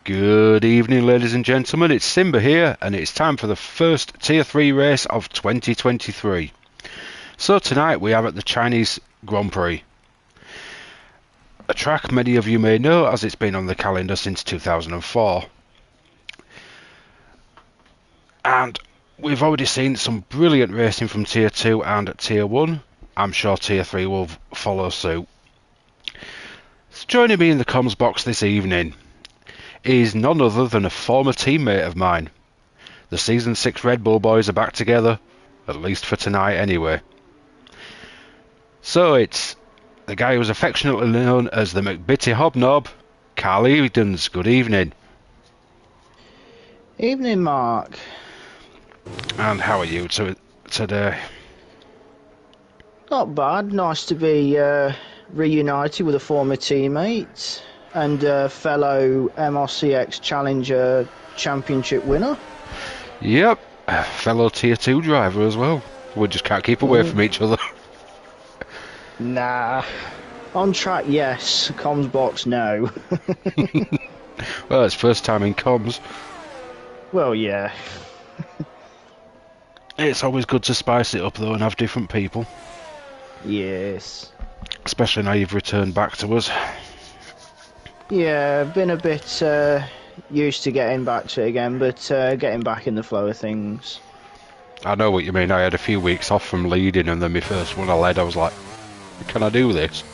Good evening, ladies and gentlemen. It's Simba here, and it's time for the first Tier 3 race of 2023. So tonight we are at the Chinese Grand Prix. A track many of you may know as it's been on the calendar since 2004. And we've already seen some brilliant racing from Tier 2 and Tier 1. I'm sure Tier 3 will follow suit. So joining me in the comms box this evening is none other than a former teammate of mine. The Season 6 Red Bull boys are back together, at least for tonight anyway. So it's the guy who was affectionately known as the McBitty Hobnob, Carl Edens. Good evening. Evening, Mark. And how are you today? Not bad. Nice to be reunited with a former teammate and a fellow MRCX Challenger Championship winner. Yep, a fellow Tier 2 driver as well. We just can't keep away from each other. Nah. On track, yes. Comms box, no. Well, it's first time in comms. Well, yeah. It's always good to spice it up though and have different people. Yes. Especially now you've returned back to us. Yeah, been a bit used to getting back to it again, but getting back in the flow of things. I know what you mean. I had a few weeks off from leading, and then my first one I led, I was like, can I do this?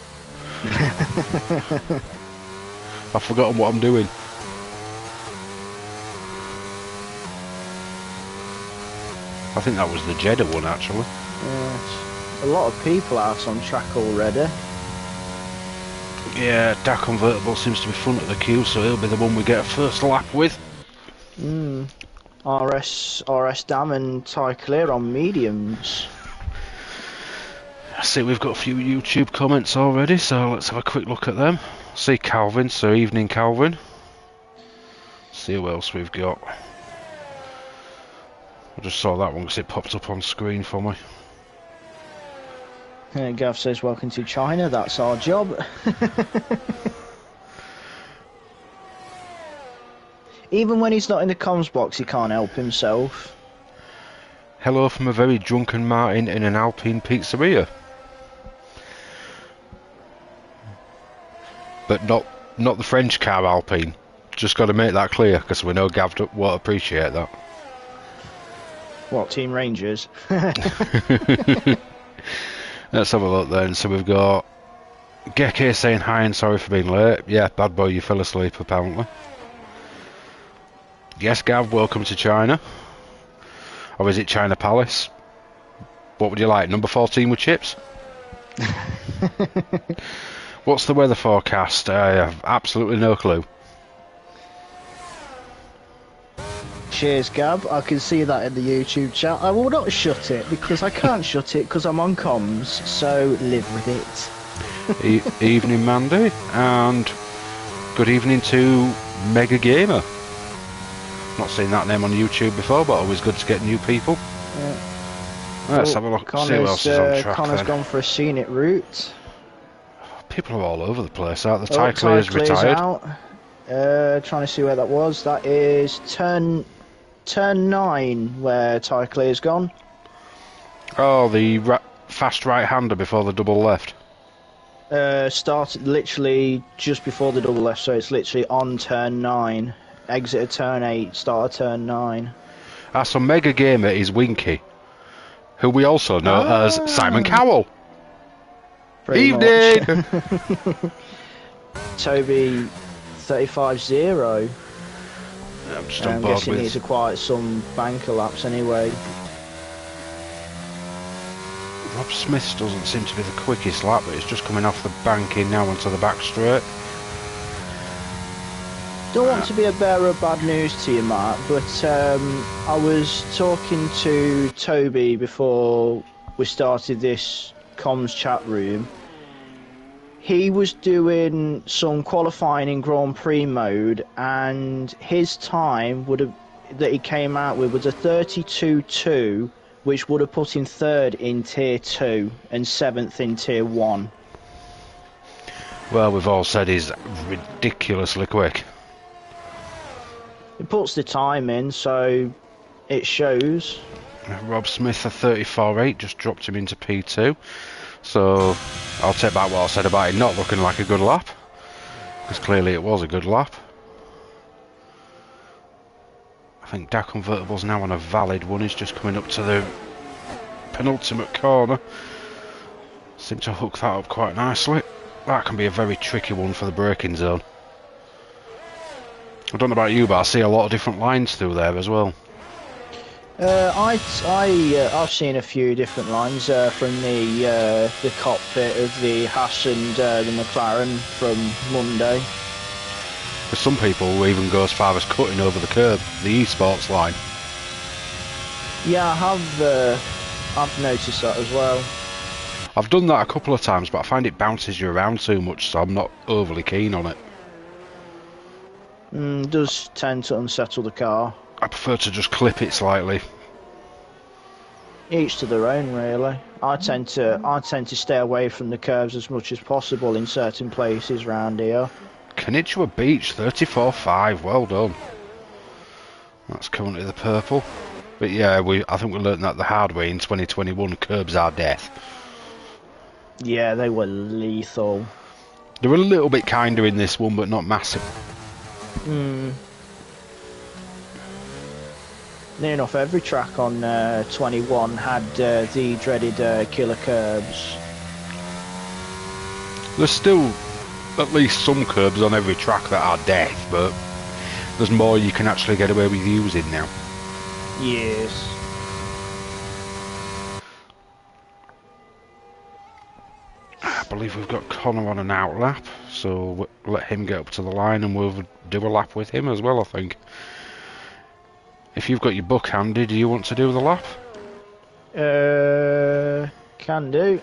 I've forgotten what I'm doing. I think that was the Jeddah one, actually. Yes. A lot of people out on track already. Yeah, that convertible seems to be front of the queue, so he'll be the one we get a first lap with. RS Dam and Ty Clear on mediums. I see we've got a few YouTube comments already, so let's have a quick look at them. See Calvin, so evening Calvin. See who else we've got. I just saw that one because it popped up on screen for me. Gav says, welcome to China, that's our job. Even when he's not in the comms box, he can't help himself. Hello from a very drunken Martin in an Alpine pizzeria. But not the French car Alpine. Just got to make that clear, because we know Gav won't appreciate that. What, Team Rangers? Let's have a look then. So we've got Geke saying hi and sorry for being late. Yeah, bad boy, you fell asleep apparently. Yes, Gav, welcome to China. Or is it China Palace? What would you like, number 14 with chips? What's the weather forecast? I have absolutely no clue. Cheers, Gab. I can see that in the YouTube chat. I will not shut it because I can't shut it because I'm on comms, so live with it. Evening, Mandy, and good evening to Mega Gamer. Not seen that name on YouTube before, but always good to get new people. Yeah. Let's have a look. See who else is on track. Connor's then. Gone for a scenic route. People are all over the place, aren't they? Ty Clear's Clear's retired. Out. Trying to see where that was. That is turn 9 where Ty Clear's gone. Oh, the fast right-hander before the double left. Started literally just before the double left, so it's literally on turn 9. Exit at turn 8, start at turn 9. So Mega Gamer is Winky, who we also know as Simon Cowell. Evening! Toby 35-0. I'm just on I'm board guessing with... he's acquired some banker laps anyway. Rob Smith doesn't seem to be the quickest lap, but it's just coming off the banking now onto the back straight. Don't want to be a bearer of bad news to you, Mark, but I was talking to Toby before we started this comms chat room. He was doing some qualifying in Grand Prix mode, and his time that he came out with was a 32.2, which would have put him 3rd in Tier 2 and 7th in Tier 1. Well, we've all said he's ridiculously quick. It puts the time in, so it shows. Rob Smith, a 34.8, just dropped him into P2. So I'll take back what I said about it not looking like a good lap, because clearly it was a good lap. I think Dow Convertible's now on a valid one. He's just coming up to the penultimate corner. Seem to hook that up quite nicely. That can be a very tricky one for the braking zone. I don't know about you, but I see a lot of different lines through there as well. I've seen a few different lines from the cockpit of the Haas and the McLaren from Monday. For some people who even go as far as cutting over the curb, the eSports line. Yeah, I've noticed that as well. I've done that a couple of times, but I find it bounces you around too much, so I'm not overly keen on it. Does tend to unsettle the car. I prefer to just clip it slightly. Each to their own, really. I tend to stay away from the curves as much as possible in certain places around here. Konnichiwa Beach, 34.5, well done. That's currently the purple. But yeah, I think we learned that the hard way in 2021, curbs are death. Yeah, they were lethal. They were a little bit kinder in this one, but not massive. Near enough every track on 21 had the dreaded killer curbs. There's still at least some curbs on every track that are death, but there's more you can actually get away with using now. Yes. I believe we've got Connor on an out lap, so we'll let him get up to the line and we'll do a lap with him as well, I think. If you've got your book handy, do you want to do the lap? Can do.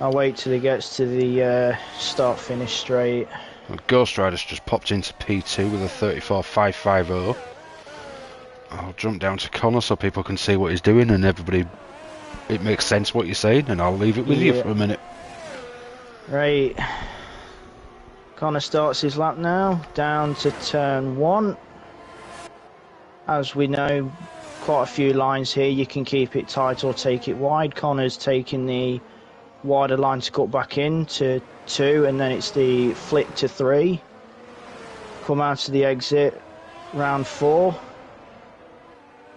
I'll wait till he gets to the start-finish straight. Ghost Rider's just popped into P2 with a 34.550. I'll jump down to Connor so people can see what he's doing and everybody... It makes sense what you're saying, and I'll leave it with you for a minute. Right. Connor starts his lap now, down to turn 1. As we know, quite a few lines here, you can keep it tight or take it wide. Connor's taking the wider line to cut back in to 2, and then it's the flick to 3. Come out to the exit, round 4.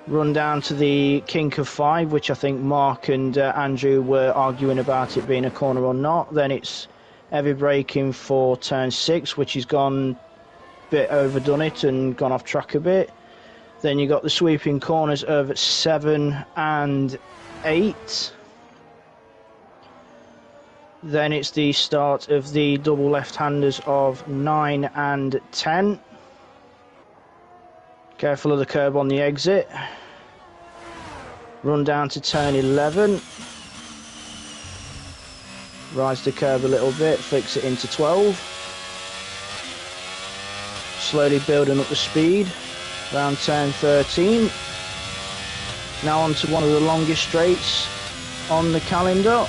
Run down to the kink of 5, which I think Mark and Andrew were arguing about it being a corner or not. Then it's heavy braking for turn 6, which has gone a bit overdone it and gone off track a bit. Then you got the sweeping corners of 7 and 8. Then it's the start of the double left-handers of 9 and 10. Careful of the curb on the exit. Run down to turn 11. Rise the curb a little bit, fix it into 12. Slowly building up the speed. Round turn 13. Now onto one of the longest straights on the calendar.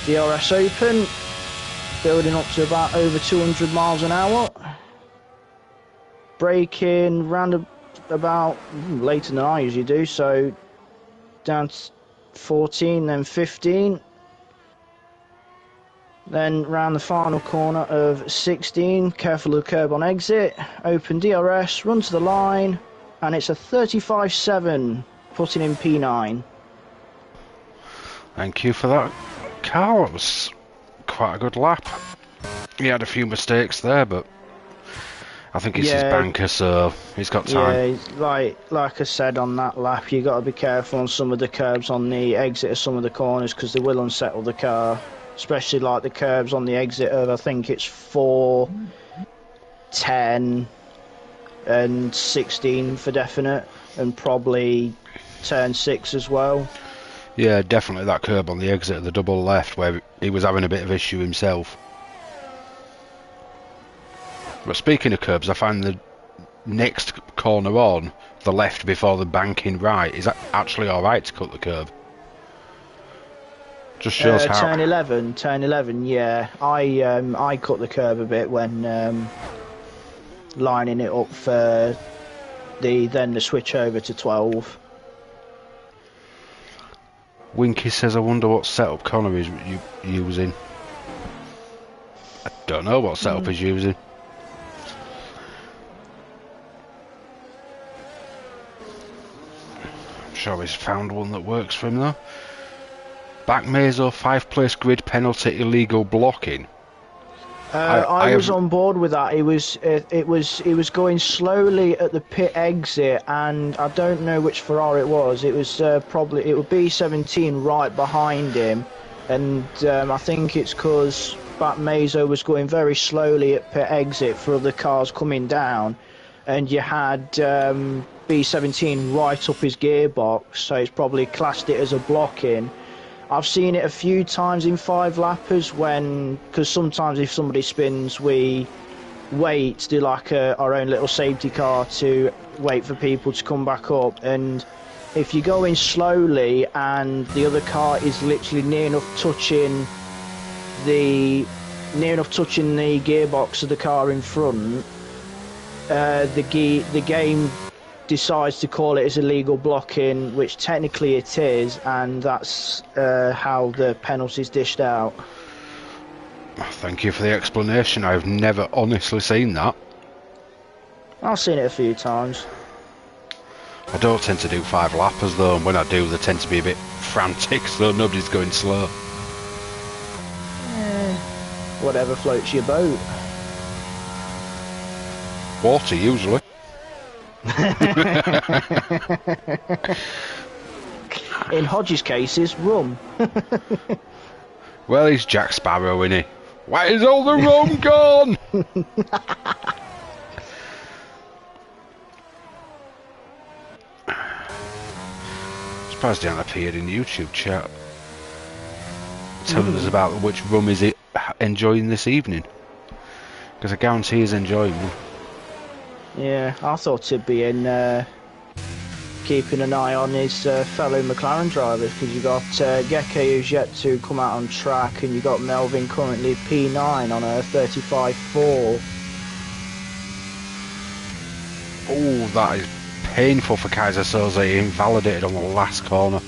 DRS open. Building up to about over 200 miles an hour. Braking round about later than I usually do, so down to 14, then 15. Then round the final corner of 16, careful of the curb on exit, open DRS, run to the line, and it's a 35.7, putting in P9. Thank you for that, Carl. It was quite a good lap. He had a few mistakes there, but I think it's his banker, so he's got time. Yeah, like I said on that lap, you got to be careful on some of the curbs on the exit of some of the corners because they will unsettle the car. Especially like the curbs on the exit of, I think it's 4, 10 and 16 for definite, and probably turn 6 as well. Yeah, definitely that curb on the exit of the double left where he was having a bit of issue himself. But speaking of curbs, I find the next corner on, the left before the banking right, is actually alright to cut the curb. Just shows how... Turn 11, yeah. I cut the curb a bit when lining it up for the switch over to 12. Winky says, I wonder what setup Connor is using. I don't know what setup he's using. I'm sure he's found one that works for him though. Back Mazo, 5-place grid penalty, illegal blocking. I was on board with that. It was going slowly at the pit exit, and I don't know which Ferrari it was. It was probably it would be 17 right behind him, and I think it's because Bat Mazo was going very slowly at pit exit for other cars coming down, and you had B17 right up his gearbox, so it's probably classed it as a blocking. I've seen it a few times in 5-lappers because sometimes if somebody spins, we wait to do like our own little safety car to wait for people to come back up. And if you're going slowly and the other car is literally near enough touching the gearbox of the car in front, the game decides to call it as illegal blocking, which technically it is, and that's how the penalty's dished out. Thank you for the explanation. I've never honestly seen that. I've seen it a few times. I don't tend to do 5-lappers though, and when I do they tend to be a bit frantic, so nobody's going slow. Whatever floats your boat. Water usually. In Hodges' case, is rum. Well, he's Jack Sparrow, isn't he? Why is all the rum gone? Surprised he hasn't appeared in the YouTube chat telling us about which rum is it enjoying this evening, because I guarantee he's enjoying one. Yeah, I thought he'd be in keeping an eye on his fellow McLaren drivers, because you got Geke, who's yet to come out on track, and you got Melvin currently P9 on a 35.4. Oh, that is painful for Kaiser Soze. He invalidated on the last corner.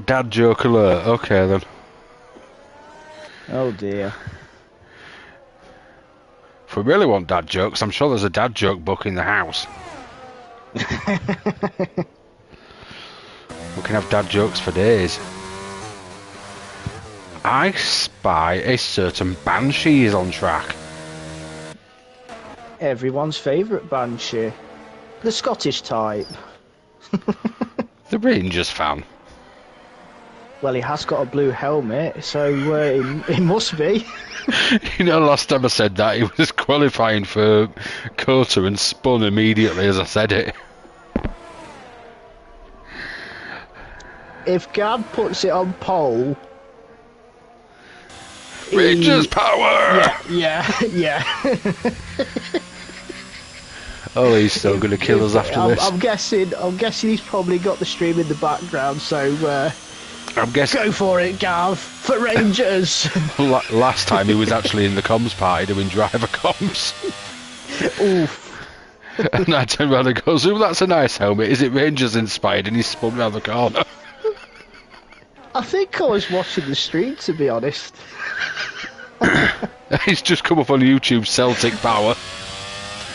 Dad joke alert. Okay then. Oh dear. If we really want dad jokes, I'm sure there's a dad joke book in the house. We can have dad jokes for days. I spy a certain Banshee on track. Everyone's favourite Banshee. The Scottish type. The Rangers fan. Well, he has got a blue helmet, so it must be. You know, last time I said that, he was qualifying for Cota and spun immediately as I said it. If Gab puts it on pole... Rangers power! Yeah. Oh, he's still going to kill us after this. I'm guessing he's probably got the stream in the background, so... I'm guessing. Go for it, Gav, for Rangers. Last time he was actually in the comms party doing driver comms. Oof. And I turned around and goes, "Oh, that's a nice helmet. Is it Rangers inspired?" And he spun round the corner. I think I was watching the stream, to be honest. He's just come up on YouTube, Celtic power.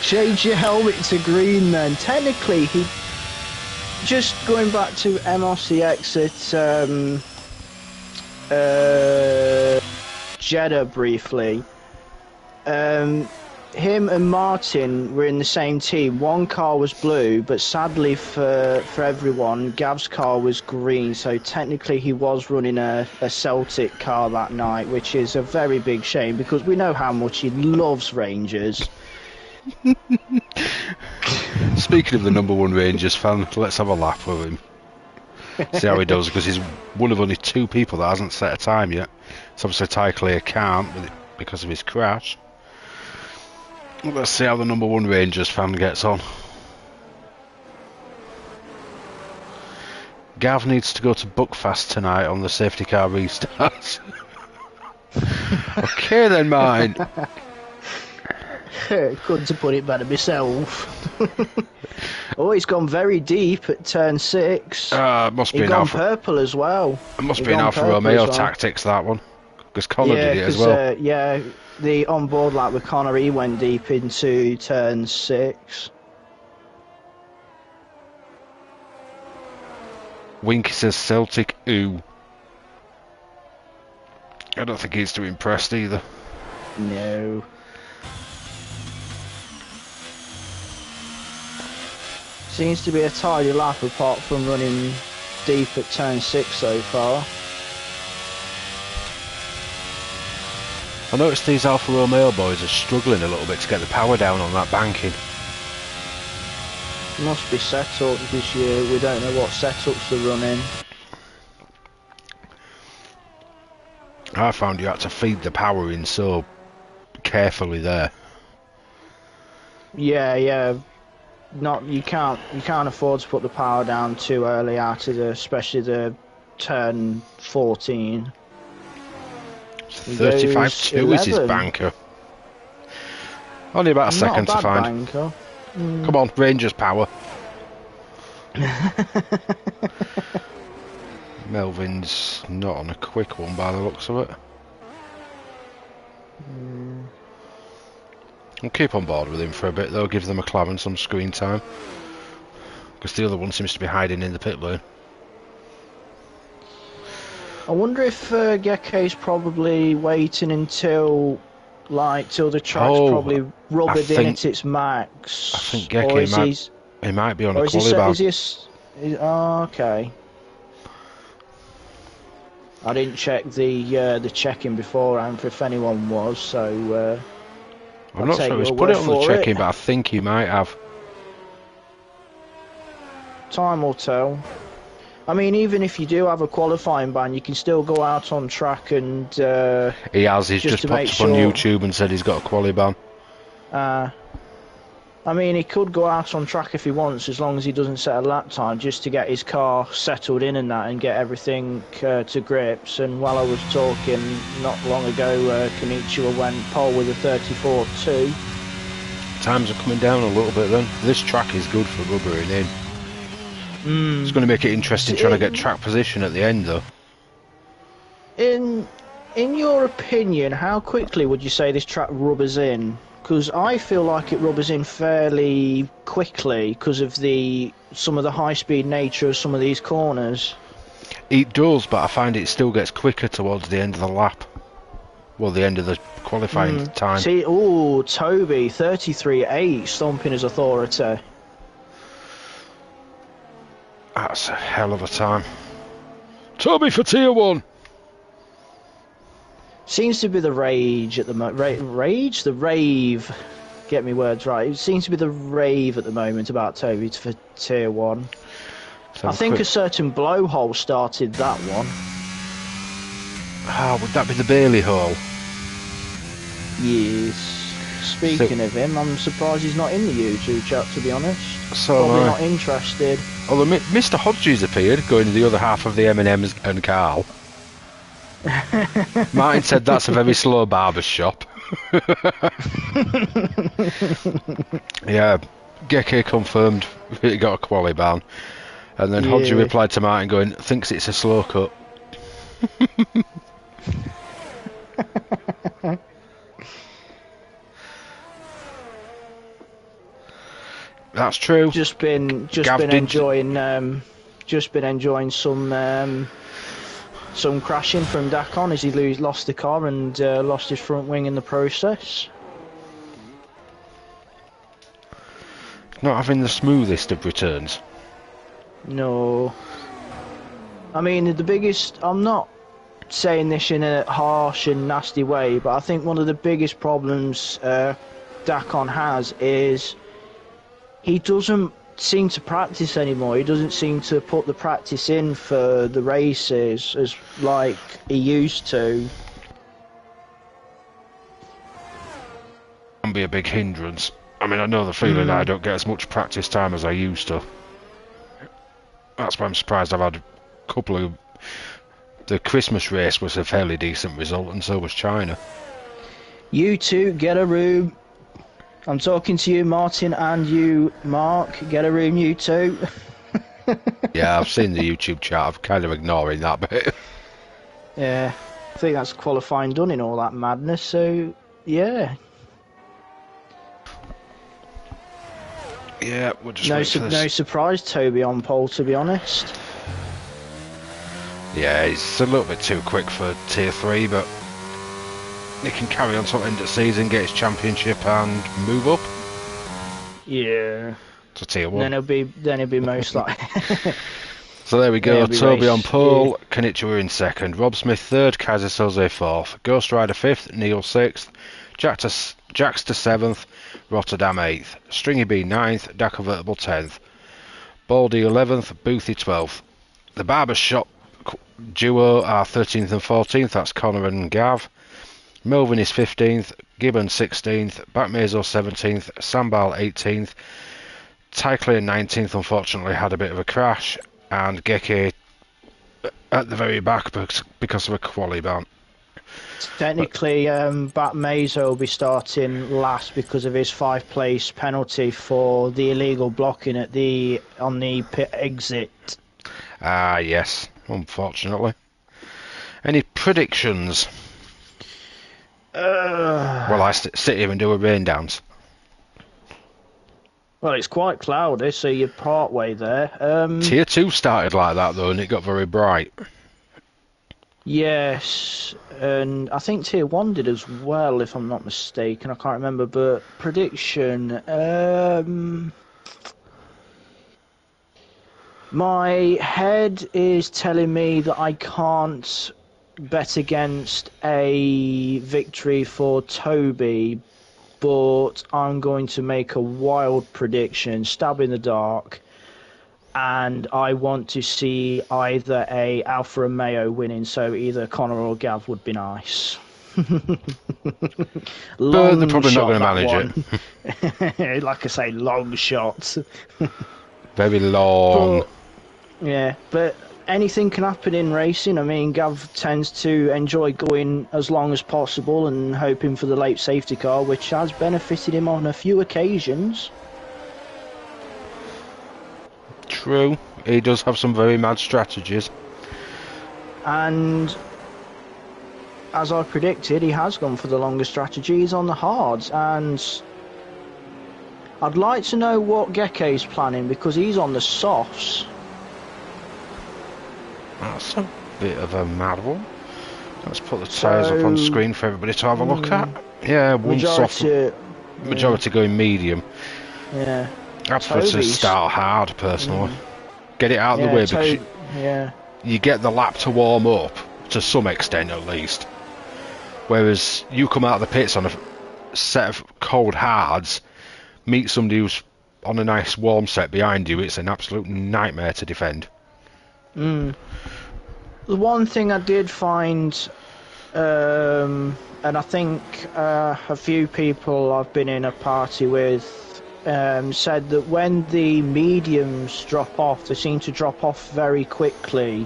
Change your helmet to green then. Technically, he... Just going back to MRCX at Jeddah briefly, him and Martin were in the same team. One car was blue, but sadly for everyone, Gav's car was green, so technically he was running a Celtic car that night, which is a very big shame, because we know how much he loves Rangers. Speaking of the #1 Rangers fan, let's have a laugh with him. See how he does, because he's one of only 2 people that hasn't set a time yet. So obviously Ty Clear can't because of his crash. Let's see how the #1 Rangers fan gets on. Gav needs to go to Buckfast tonight on the safety car restarts. Okay then, Martin. Couldn't have put it better myself. Oh, he's gone very deep at turn 6. Must He be an gone Alfa. purple as well. It must He be an gone Alfa purple Romeo as well. tactics, that one. Because Connor Yeah, did it as because well. yeah, the on-board lap with Connor, he went deep into turn 6. Winky says Celtic, ooh. I don't think he's too impressed either. No. Seems to be a tidy lap apart from running deep at turn 6 so far. I noticed these Alfa Romeo boys are struggling a little bit to get the power down on that banking. Must be set up this year. We don't know what setups they're running. I found you had to feed the power in so carefully there. Yeah. Not you can't afford to put the power down too early out of especially the turn 14. 35.2 is his banker. Only about a second to find. Banker. Come on, Rangers power. Melvin's not on a quick one by the looks of it. We'll keep on board with him for a bit though, give them a McLaren some screen time. Because the other one seems to be hiding in the pit lane. I wonder if Gekke's probably waiting until till the track's probably rubbered in at its max. I think Gekke he might be on a quali ban. Oh, okay. I didn't check the check-in beforehand for if anyone was, so I'm not sure he's put it on the check-in, but I think he might have. Time will tell. I mean, even if you do have a qualifying ban, you can still go out on track and... he has, he's just popped up on YouTube and said he's got a quali ban. I mean, he could go out on track if he wants, as long as he doesn't set a lap time, just to get his car settled in and that, and get everything to grips. And while I was talking not long ago, Konnichiwa went pole with a 34.2. Times are coming down a little bit then. This track is good for rubbering in. It's going to make it interesting trying to get track position at the end though. In your opinion, how quickly would you say this track rubbers in? Because I feel like it rubbers in fairly quickly because of some of the high-speed nature of some of these corners. It does, but I find it still gets quicker towards the end of the lap. Well, the end of the qualifying time. See, Toby, 33.8, stomping his authority. That's a hell of a time. Toby for tier 1. Seems to be the rage at the moment. Rage? The rave. Get me words right. It seems to be the rave at the moment about Toby for tier 1. I think a certain blowhole started that one. Would that be the Bailey hole? Yes. Speaking of him, I'm surprised he's not in the YouTube chat, to be honest. So probably not interested. Although Mr. Hodges appeared, going to the other half of the M&M's and Carl. Martin said that's a very slow barber's shop. Yeah, Gekke confirmed he got a quali ban. And then Hodges replied to Martin going, thinks it's a slow cut. That's true. Just been enjoying some crashing from Dakon as he lost the car and lost his front wing in the process. Not having the smoothest of returns. No. I mean, I'm not saying this in a harsh and nasty way, but I think one of the biggest problems Dakon has is he doesn't seem to practice anymore. He doesn't seem to put the practice in for the races as like he used to. Can be a big hindrance. I mean, I know the feeling that I don't get as much practice time as I used to. That's why I'm surprised I've had a couple of The Christmas race was a fairly decent result, and so was China. You two, get a room. I'm talking to you, Martin, and you, Mark. Get a room, you two. Yeah, I've seen the YouTube chat. I'm kind of ignoring that bit. Yeah, I think that's qualifying done in all that madness, so yeah. Yeah, we'll just wait for this. No surprise Toby on pole, to be honest. Yeah, he's a little bit too quick for Tier 3, but he can carry on till the end of the season, get his championship and move up Yeah. to Tier 1. Then he'll be most likely. So there we go, Toby on pole, yeah. Kanichiwa in second, Rob Smith third, Kaiser Soze fourth, Ghost Rider fifth, Neil sixth, Jackster 7th, Rotterdam 8th, Stringy B 9th, Da Convertible 10th, Baldy 11th, Boothie 12th. The Barber Shop duo are 13th and 14th, that's Connor and Gav. Melvin is 15th, Gibbon 16th, Backmazo 17th, Sambal 18th, Tyclear 19th unfortunately had a bit of a crash, and Geke at the very back because of a quali ban. Technically, Bat Mazo will be starting last because of his 5th place penalty for the illegal blocking on the pit exit. Ah, yes, unfortunately. Any predictions? Well, I sit here and do a rain dance. Well, it's quite cloudy, so you're part way there. Tier 2 started like that though, and it got very bright. Yes, and I think Tier 1 did as well, if I'm not mistaken. I can't remember, but prediction... my head is telling me that I can't bet against a victory for Toby, but I'm going to make a wild prediction, stab in the dark, and I want to see either a Alfa Romeo winning, so either Connor or Gav would be nice. But they're probably not going to manage it. Like I say, long shots. Very long. But anything can happen in racing. I mean, Gav tends to enjoy going as long as possible and hoping for the late safety car, which has benefited him on a few occasions. True, he does have some very mad strategies. And as I predicted, he has gone for the longer strategy. He's on the hards, and I'd like to know what Geke's planning, because he's on the softs. That's a bit of a mad one. Let's put the tyres up on screen for everybody to have a look at. Yeah, one majority going medium. Yeah. I prefer to start hard, personally. Get it out of the way, because you get the lap to warm up, to some extent at least. Whereas you come out of the pits on a set of cold hards, meet somebody who's on a nice warm set behind you, it's an absolute nightmare to defend. The one thing I did find, and I think a few people I've been in a party with said that when the mediums drop off, they seem to drop off very quickly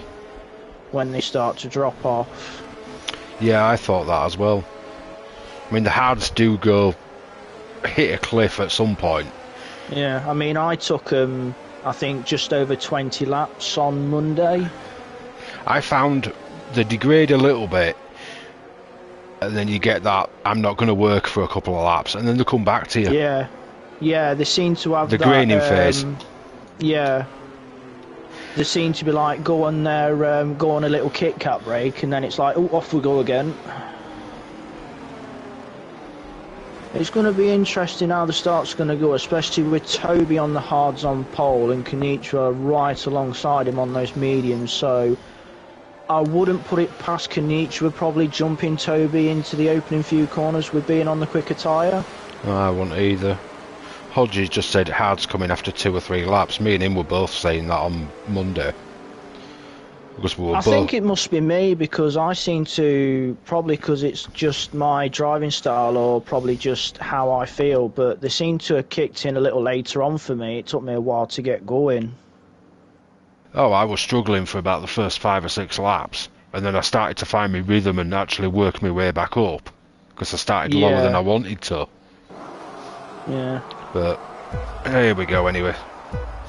when they start to drop off. Yeah, I thought that as well. I mean, the hards do hit a cliff at some point. Yeah, I mean, I took I think just over 20 laps on Monday. I found they degrade a little bit, and then you get that I'm not going to work for a couple of laps, and then they come back to you. Yeah, they seem to have the graining phase. Yeah, they seem to be like go on a little Kit Kat break, and then it's like, oh, off we go again. It's going to be interesting how the start's going to go, especially with Toby on the hards on pole and Kanichiwa right alongside him on those mediums. So I wouldn't put it past Kanichiwa probably jumping Toby into the opening few corners with being on the quicker tyre. I wouldn't either. Hodges just said hard's coming after 2 or 3 laps. Me and him were both saying that on Monday. I think it must be me, because I seem to, probably because it's just my driving style or probably just how I feel, but they seem to have kicked in a little later on for me. It took me a while to get going. Oh, I was struggling for about the first 5 or 6 laps, and then I started to find my rhythm and actually work my way back up, because I started lower than I wanted to. Yeah. But here we go anyway.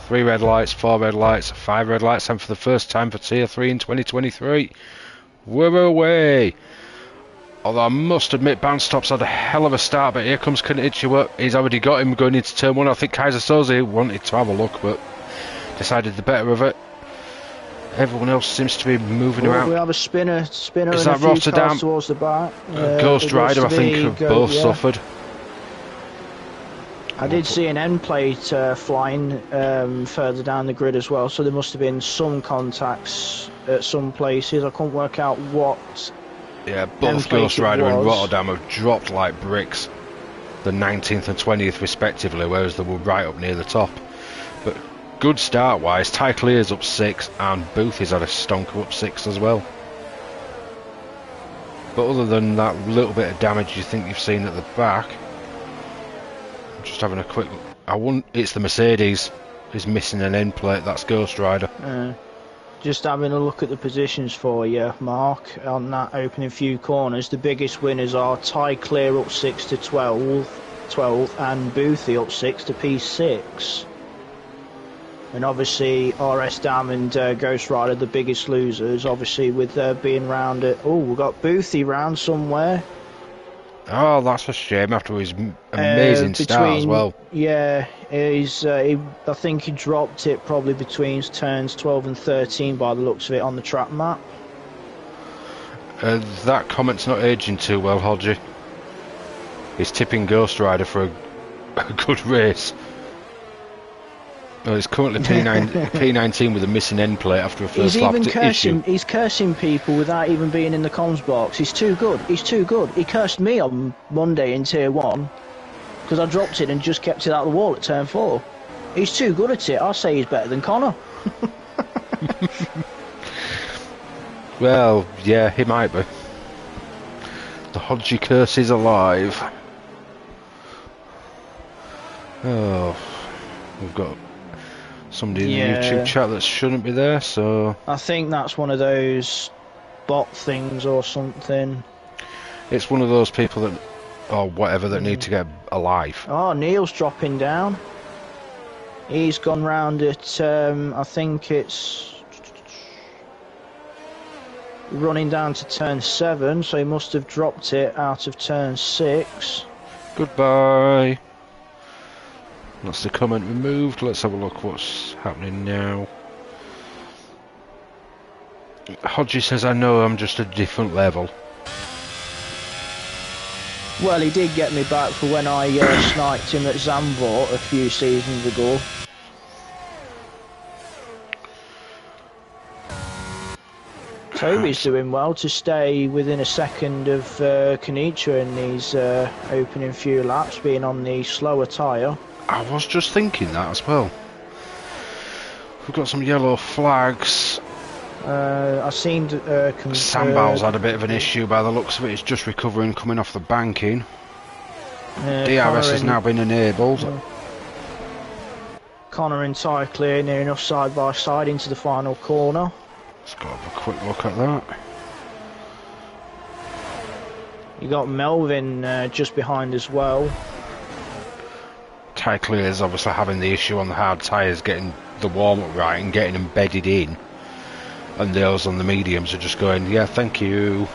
3 red lights, 4 red lights, 5 red lights, and for the first time for Tier 3 in 2023, we're away! Although I must admit, Bandstop's had a hell of a start, but here comes Konnichiwa. He's already got him going into turn 1. I think Kaiser Soze wanted to have a look, but decided the better of it. Everyone else seems to be moving around. We have a spinner Is and that a few Rotterdam? cars towards the back. Ghost Rider, I think, have both suffered. I did see an end plate flying further down the grid as well, so there must have been some contacts at some places. I couldn't work out what. Yeah, both Ghost Rider and Rotterdam have dropped like bricks, the 19th and 20th respectively, whereas they were right up near the top. But good start wise, Ty Clear's up 6 and Boothie's had a stonker up 6 as well. But other than that little bit of damage you think you've seen at the back, I'm just having a quick look. It's the Mercedes is missing an end plate, that's Ghost Rider. Just having a look at the positions for you, Mark, on that opening few corners. The biggest winners are Ty Clear up 6 to 12, and Boothie up 6 to P6. And obviously RS Dam and Ghost Rider the biggest losers, obviously with being round at... Oh, we've got Boothie round somewhere. Oh, that's a shame after his amazing start as well. Yeah, I think he dropped it probably between turns 12 and 13 by the looks of it on the track map. That comment's not aging too well, Hodgie. He's tipping Ghost Rider for a good race. Well, he's currently P19 with a missing end plate after a first lap issue. He's cursing people without even being in the comms box. He's too good. He's too good. He cursed me on Monday in Tier 1 because I dropped it and just kept it out of the wall at turn 4. He's too good at it. I say he's better than Connor. Well, yeah, he might be. The Hodgie curse is alive. Oh, we've got somebody in the YouTube chat that shouldn't be there, so... I think that's one of those bot things or something. It's one of those people that, or whatever, that need to get a life. Oh, Neil's dropping down. He's gone round at, I think it's... running down to turn 7, so he must have dropped it out of turn 6. Goodbye. That's the comment removed. Let's have a look what's happening now. Hodgie says, I know I'm just a different level. Well, he did get me back for when I sniped him at Zandvoort a few seasons ago. Toby's doing well to stay within a second of Konnichiwa in these opening few laps, being on the slower tyre. I was just thinking that as well. We've got some yellow flags. I seen Sambal's had a bit of an issue by the looks of it. He's just recovering, coming off the banking. DRS has now been enabled. Connor and Ty Clear near enough side by side into the final corner. Let's go have a quick look at that. You got Melvin just behind as well. Ty Clear is obviously having the issue on the hard tyres, getting the warm-up right and getting them bedded in. And those on the mediums are just going, yeah, thank you.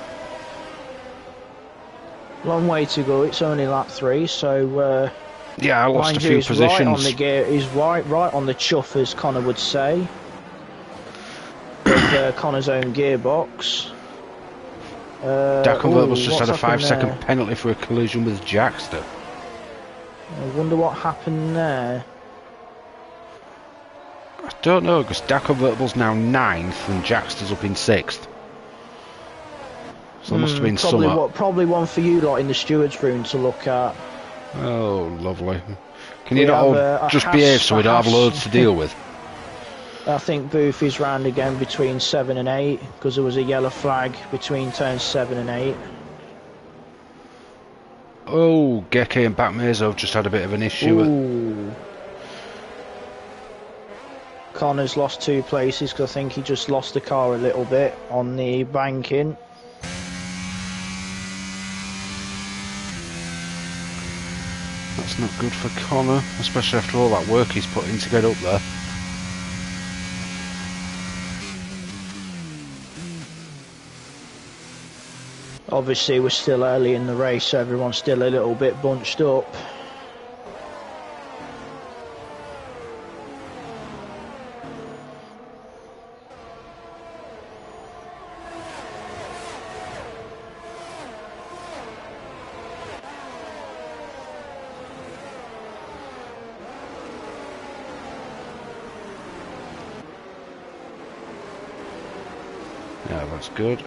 Long way to go. It's only lap 3, so... yeah, I lost a few positions. Right on the gear, he's right on the chuff, as Connor would say. With Connor's own gearbox. Daconvert just had a 5-second penalty for a collision with Jackster. I wonder what happened there. I don't know, because Daconvertible's now 9th and Jackster's up in 6th. So there must have been probably one for you lot in the steward's room to look at. Oh, lovely. Can you not all just behave so we don't have loads to deal with? I think Booth is round again between 7 and 8, because there was a yellow flag between turns 7 and 8. Oh, Geke and Batmazo have just had a bit of an issue. Connor's lost 2 places because I think he just lost the car a little bit on the banking. That's not good for Connor, especially after all that work he's put in to get up there. Obviously we're still early in the race, so everyone's still a little bit bunched up. Yeah, that's good.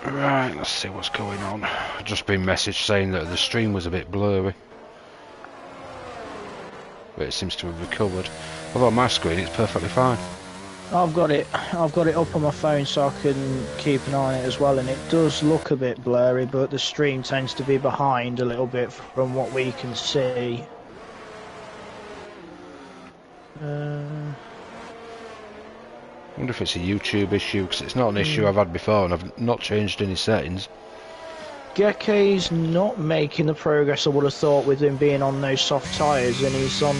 Right, let's see what's going on. I've just been messaged saying that the stream was a bit blurry, but it seems to have recovered. Although on my screen it's perfectly fine. I've got it up on my phone so I can keep an eye on it as well, and it does look a bit blurry, but the stream tends to be behind a little bit from what we can see. I wonder if it's a YouTube issue, because it's not an issue I've had before and I've not changed any settings. Geke's not making the progress I would have thought with him being on those soft tyres, and he's on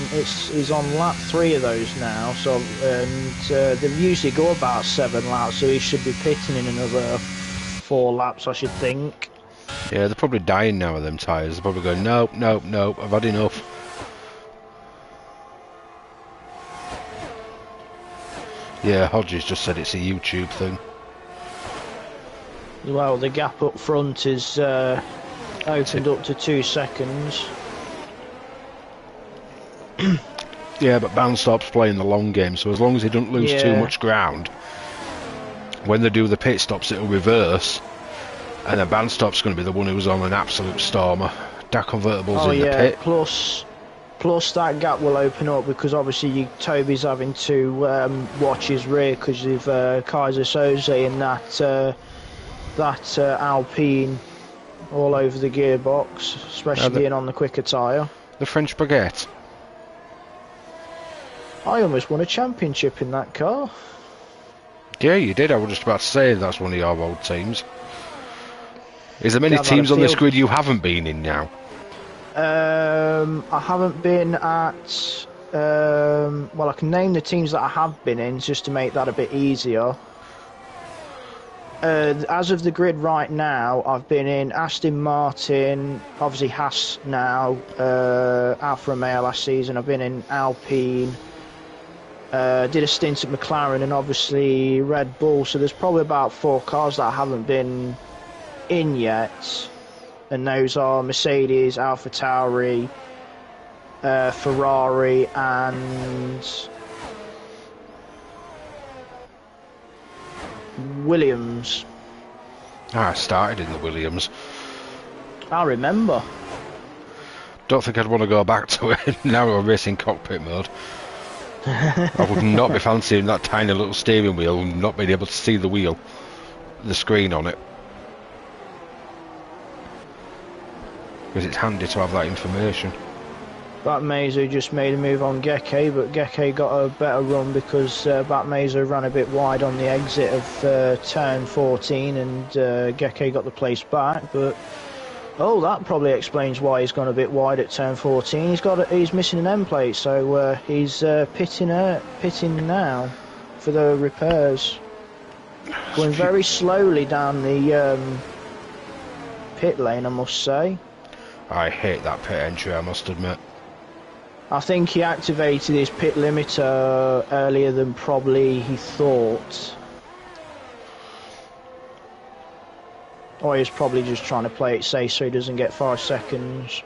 lap 3 of those now. So they usually go about 7 laps, so he should be pitting in another 4 laps, I should think. Yeah, they're probably dying now with them tyres. They're probably going, nope, nope, nope, I've had enough. Yeah, Hodges just said it's a YouTube thing. Well, the gap up front is opened up to 2 seconds. Yeah, but Bandstop's playing the long game, so as long as he doesn't lose too much ground, when they do the pit stops it'll reverse, and then Bandstop's going to be the one who's on an absolute stormer. Da Convertible's in the pit. Plus that gap will open up because obviously Toby's having to watch his rear because of Kaiser Soze and that Alpine all over the gearbox, especially being on the quicker tyre. The French Baguette. I almost won a championship in that car. Yeah, you did. I was just about to say that's one of your old teams. Is there many teams on this grid you haven't been in now? I haven't been at... well, I can name the teams that I have been in just to make that a bit easier. As of the grid right now, I've been in Aston Martin, obviously Haas now, Alfa Romeo last season. I've been in Alpine, did a stint at McLaren, and obviously Red Bull. So there's probably about 4 cars that I haven't been in yet. And those are Mercedes, AlphaTauri, Ferrari, and Williams. I started in the Williams. I remember. Don't think I'd want to go back to it now we're racing cockpit mode. I would not be fancying that tiny little steering wheel and not being able to see the wheel, the screen on it. Because it's handy to have that information. Batmazo just made a move on Geke, but Geke got a better run because Batmazo ran a bit wide on the exit of turn 14 and Geke got the place back. But oh, that probably explains why he's gone a bit wide at turn 14. He's missing an end plate, so he's pitting now for the repairs. Going very slowly down the pit lane, I must say. I hate that pit entry, I must admit. I think he activated his pit limiter earlier than probably he thought. Or he's probably just trying to play it safe so he doesn't get 5 seconds.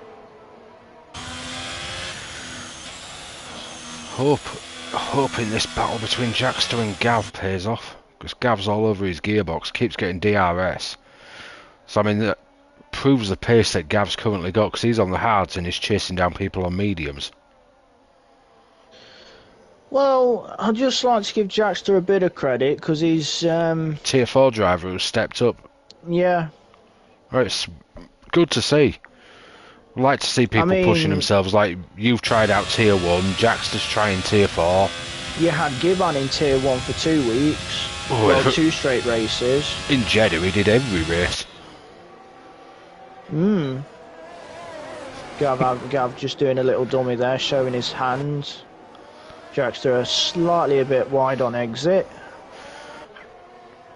Hoping this battle between Jackster and Gav pays off. Because Gav's all over his gearbox, keeps getting DRS. So I mean, that proves the pace that Gav's currently got, because he's on the hards and he's chasing down people on mediums. Well, I'd just like to give Jackster a bit of credit, because he's... Tier 4 driver who's stepped up. Yeah. Right, it's good to see. I'd like to see people pushing themselves, like you've tried out Tier 1, Jackster's trying Tier 4. You had Gibbon in Tier 1 for 2 weeks. Oh, well, 2 straight races. In Jeddah, he did every race. Gav just doing a little dummy there, showing his hands. Jackster slightly a bit wide on exit.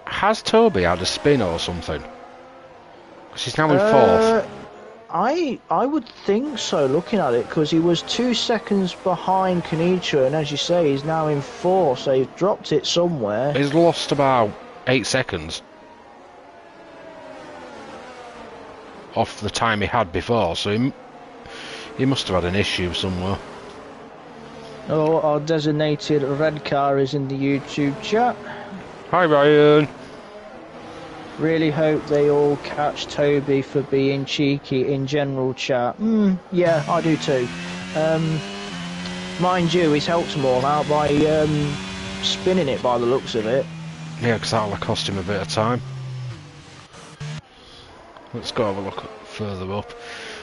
Has Toby had a spin or something? Because he's now in 4th. I would think so, looking at it, because he was 2 seconds behind Kanicha, and as you say, he's now in 4th, so he's dropped it somewhere. He's lost about 8 seconds off the time he had before, so he must have had an issue somewhere. Oh, our designated red car is in the YouTube chat. Hi Ryan. Really hope they all catch Toby for being cheeky in general chat. Yeah, I do too. Mind you, he's helped them all out by spinning it by the looks of it. Yeah, because that'll cost him a bit of time. Let's go have a look further up,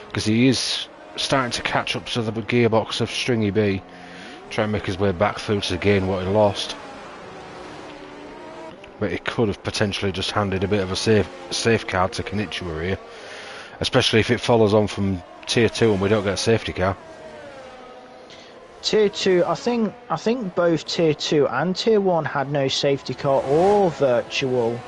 because he is starting to catch up to the gearbox of Stringy B. Try and make his way back through to gain what he lost. But he could have potentially just handed a bit of a safe card to Kanichwa here, especially if it follows on from Tier 2 and we don't get a safety car. Tier 2, I think both Tier 2 and Tier 1 had no safety car or virtual.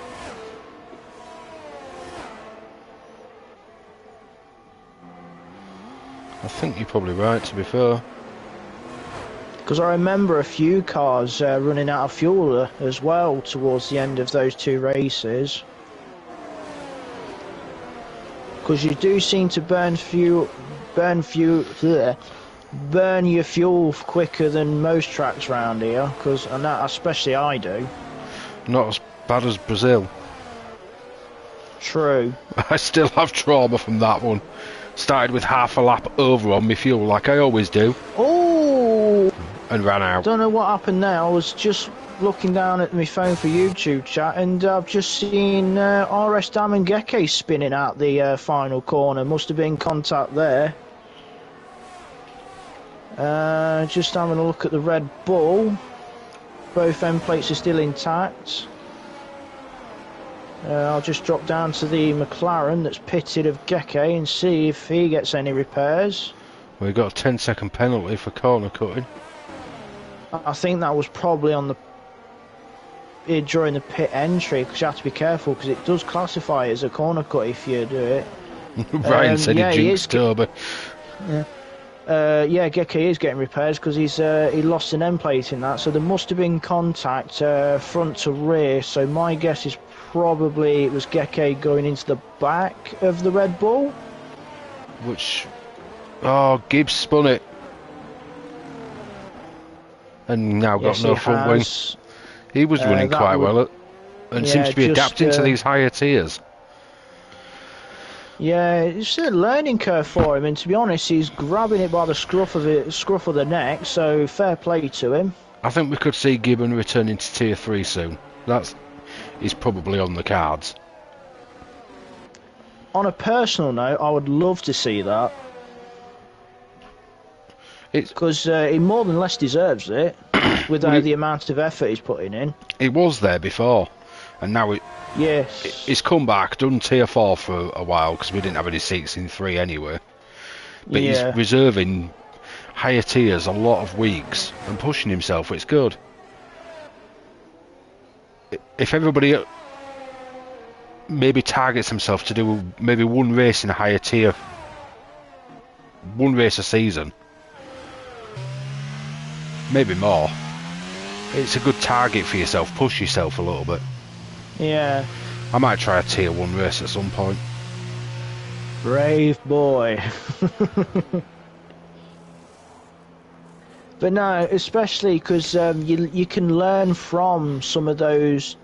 I think you're probably right, to be fair. Because I remember a few cars running out of fuel as well towards the end of those 2 races. Because you do seem to burn your fuel quicker than most tracks around here. And that especially I do. Not as bad as Brazil. True. I still have trauma from that one. Started with half a lap over on my fuel, like I always do. Oh! And ran out. Don't know what happened there. I was just looking down at my phone for YouTube chat, and I've just seen RS Dam and Geke spinning out the final corner. Must have been contact there. Just having a look at the Red Bull. Both end plates are still intact. I'll just drop down to the McLaren that's pitted of Geke and see if he gets any repairs. We got a 10-second penalty for corner cutting. I think that was probably on the during the pit entry, because you have to be careful, because it does classify as a corner cut if you do it. Ryan said he jinxed Toby. Yeah, Geke is getting repairs because he lost an end plate in that, so there must have been contact front to rear. So my guess is probably it was Geke going into the back of the Red Bull. Which, oh, Gibbs spun it. And now got no front wing. He was running quite well and seems to be adapting to these higher tiers. Yeah, it's a learning curve for him, and to be honest, he's grabbing it by the scruff of the neck. So fair play to him. I think we could see Gibbon returning to Tier 3 soon. He's probably on the cards. On a personal note, I would love to see that. Because he more than less deserves it, with the amount of effort he's putting in. He was there before, and now he's come back, done Tier 4 for a while, because we didn't have any seats in 3 anyway. But he's reserving higher tiers a lot of weeks and pushing himself. It's good. If everybody maybe targets himself to do maybe one race in a higher tier, one race a season, maybe more, it's a good target for yourself. Push yourself a little bit. Yeah. I might try a Tier 1 race at some point. Brave boy. But no, especially because you can learn from some of those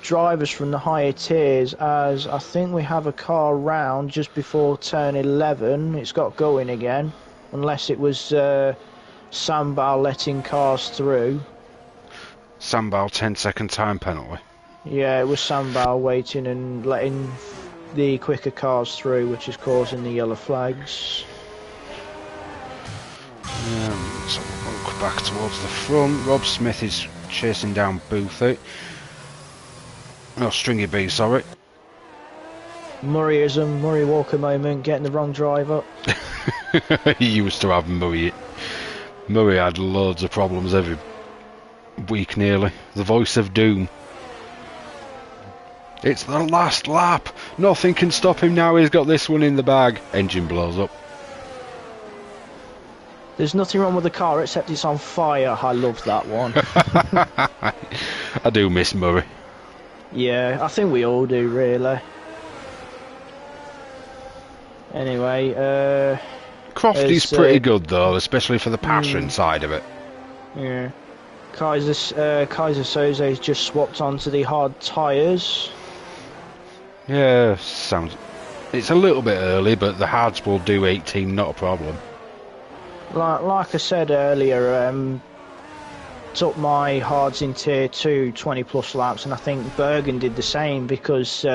drivers from the higher tiers, as I think we have a car round just before turn 11. It's got going again, unless it was Sambal letting cars through. Sambal 10-second time penalty. Yeah, it was Sambal waiting and letting the quicker cars through, which is causing the yellow flags. So we'll look back towards the front. Rob Smith is chasing down Boothie. Oh, Stringy B, sorry. Murray Walker moment, getting the wrong drive up. He used to have Murray. Murray had loads of problems every week nearly. The voice of doom. It's the last lap. Nothing can stop him now. He's got this one in the bag. Engine blows up. There's nothing wrong with the car except it's on fire. I love that one. I do miss Murray. Yeah, I think we all do, really. Anyway, Crofty's pretty good though, especially for the passion side of it. Yeah. Kaiser Soze's just swapped onto the hard tyres. Yeah, sounds... It's a little bit early, but the hards will do 18, not a problem. Like I said earlier, took my hards in Tier 2 20 plus laps, and I think Bergen did the same because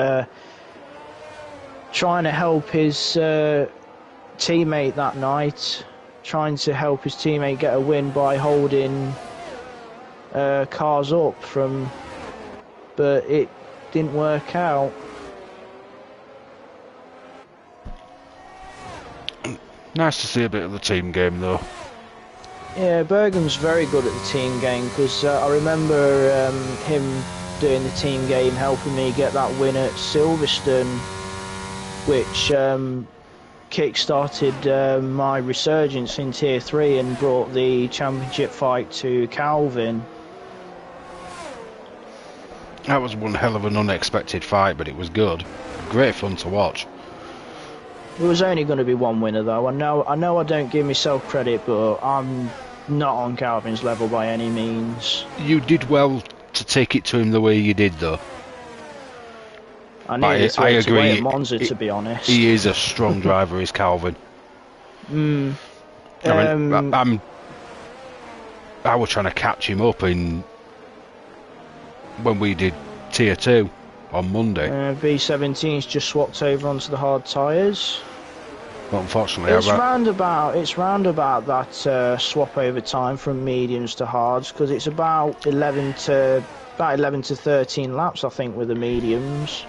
trying to help his teammate that night, trying to help his teammate get a win by holding cars up from, but it didn't work out. Nice to see a bit of the team game though. Yeah, Bergen's very good at the team game because I remember him doing the team game, helping me get that win at Silverstone, which kick-started my resurgence in Tier 3 and brought the championship fight to Calvin. That was one hell of an unexpected fight, but it was good. Great fun to watch. There was only going to be one winner though. I know I don't give myself credit, but I'm not on Calvin's level by any means. You did well to take it to him the way you did though. I agree. At Monza, to be honest. He is a strong driver, is Calvin. I was trying to catch him up when we did Tier 2 on Monday. V17's just swapped over onto the hard tyres. But unfortunately, it's round about that swap over time from mediums to hards, because it's about 11 to 13 laps, I think, with the mediums.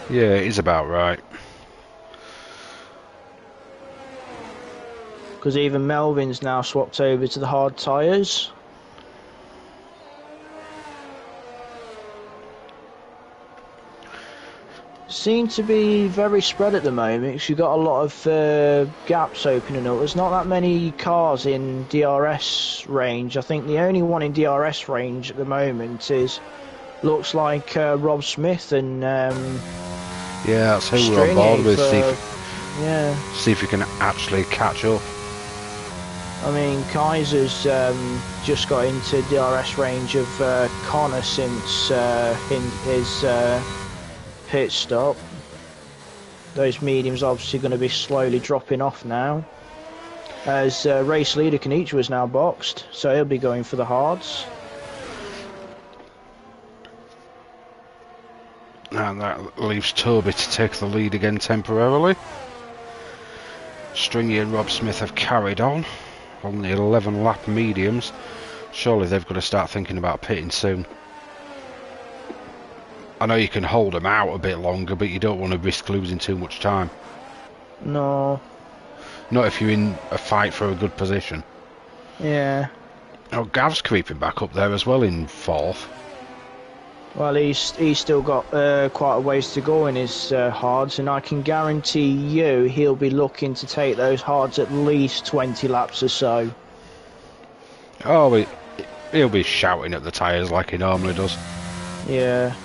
Yeah, it is about right. Because even Melvin's now swapped over to the hard tyres. Seem to be very spread at the moment because you've got a lot of gaps opening up. There's not that many cars in DRS range. I think the only one in DRS range at the moment looks like Rob Smith and yeah, that's who we're on board with. See if you can actually catch up. I mean, Kaiser's just got into DRS range of Connor since his pit stop. Those mediums obviously going to be slowly dropping off now, as race leader Kanicha is now boxed, so he'll be going for the hards. And that leaves Toby to take the lead again temporarily. Stringy and Rob Smith have carried on the 11 lap mediums. Surely they've got to start thinking about pitting soon. I know you can hold them out a bit longer, but you don't want to risk losing too much time. No. Not if you're in a fight for a good position. Yeah. Oh, Gav's creeping back up there as well in 4th. Well, he's still got quite a ways to go in his hards, and I can guarantee you he'll be looking to take those hards at least 20 laps or so. Oh, he'll be shouting at the tyres like he normally does. Yeah.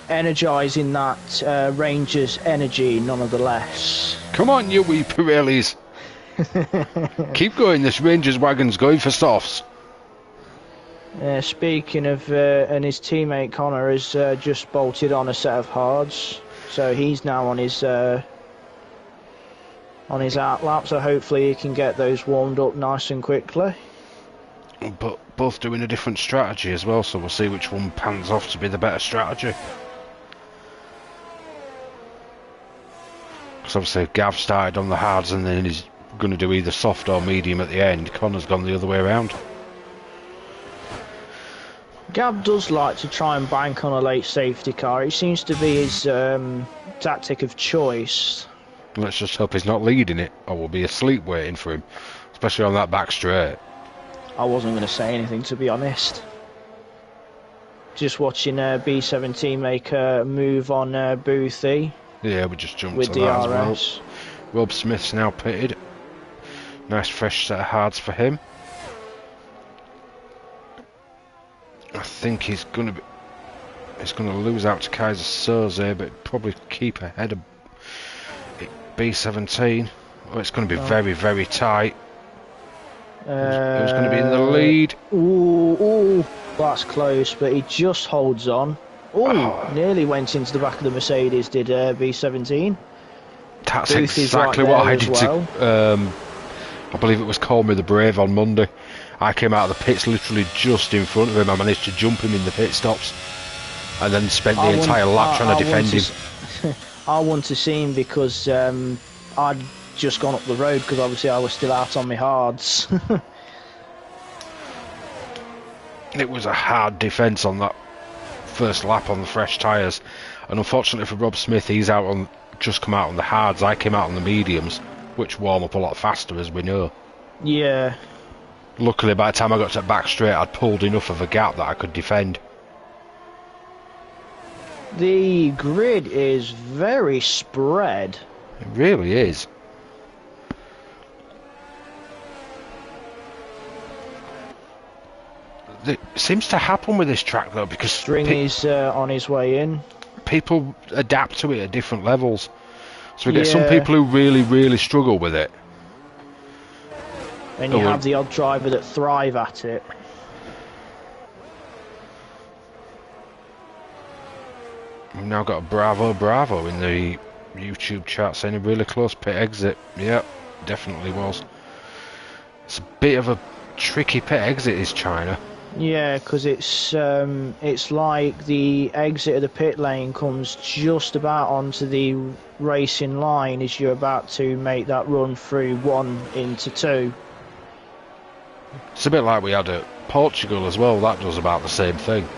Energising that Rangers energy nonetheless. Come on, you wee Pirellis. Keep going, this Rangers wagon's going for softs. Speaking of, and his teammate Connor has just bolted on a set of hards, so he's now on his out lap, so hopefully he can get those warmed up nice and quickly. But both doing a different strategy as well, so we'll see which one pans off to be the better strategy. Because obviously Gav started on the hards and then he's going to do either soft or medium at the end. Connor's gone the other way around. Gav does like to try and bank on a late safety car. It seems to be his tactic of choice. Let's just hope he's not leading it, or we'll be asleep waiting for him, especially on that back straight. I wasn't going to say anything, to be honest. Just watching B17 make a move on Boothie. Yeah, we just jumped with to the that RS. as well. Rob Smith's now pitted. Nice fresh set of hards for him. I think he's going to lose out to Kaiser Soze, but probably keep ahead of B17. Oh, it's going to be very, very tight. Who's going to be in the lead? Ooh, that's close, but he just holds on. Nearly went into the back of the Mercedes, did B17. That's Booth exactly right what I as did well. to... I believe it was Call Me the Brave on Monday. I came out of the pits literally just in front of him. I managed to jump him in the pit stops and then spent the entire lap trying to defend him. I want to see him because I'd just gone up the road because obviously I was still out on my hards. It was a hard defence on that first lap on the fresh tyres, and unfortunately for Rob Smith, he's just come out on the hards. I came out on the mediums, which warm up a lot faster, as we know. Yeah. Luckily, by the time I got to the back straight, I'd pulled enough of a gap that I could defend. The grid is very spread. It really is. It seems to happen with this track though, because Stringy's on his way in. People adapt to it at different levels. So we get some people who really, really struggle with it. And you have the odd driver that thrive at it. We've now got a Bravo in the YouTube chat saying a really close pit exit. Yeah, definitely was. It's a bit of a tricky pit exit, is China. Yeah, because it's like the exit of the pit lane comes just about onto the racing line as you're about to make that run through 1 into 2. It's a bit like we had at Portugal as well. That does about the same thing.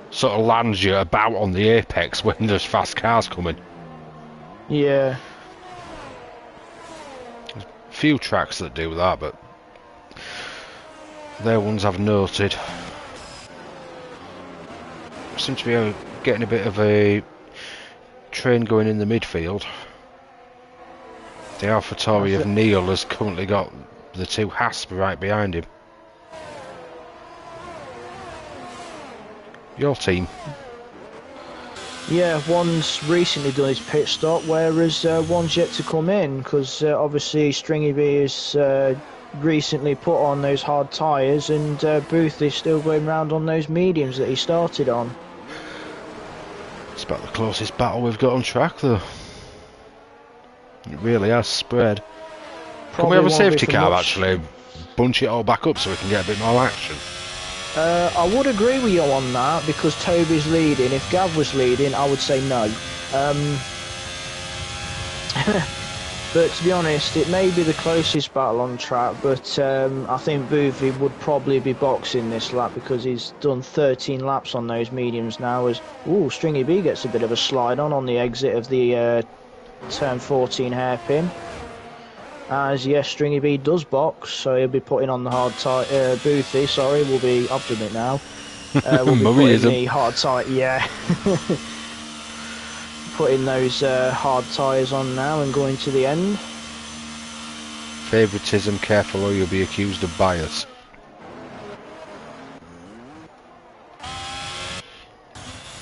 Sort of lands you about on the apex when there's fast cars coming. Yeah. There's a few tracks that do that, but they're ones I've noted. Seem to be getting a bit of a train going in the midfield. The AlphaTauri of Neil has currently got the two Hasp right behind him. Your team? Yeah, one's recently done his pit stop, whereas one's yet to come in, because obviously Stringy B has recently put on those hard tyres, and Booth is still going round on those mediums that he started on. It's about the closest battle we've got on track, though. It really has spread. Can we have a safety car, actually? Bunch it all back up so we can get a bit more action? I would agree with you on that, because Toby's leading. If Gav was leading, I would say no. But to be honest, it may be the closest battle on track, but I think Boothie would probably be boxing this lap because he's done 13 laps on those mediums now. As Stringy B gets a bit of a slide on the exit of the turn 14 hairpin. As yes, Stringy B does box, so he'll be putting on the hard tyre. Boothie, sorry, will be. I've done it now. We'll be putting the hard tyre. Yeah. Putting those hard tyres on now and going to the end. Favouritism, careful or you'll be accused of bias.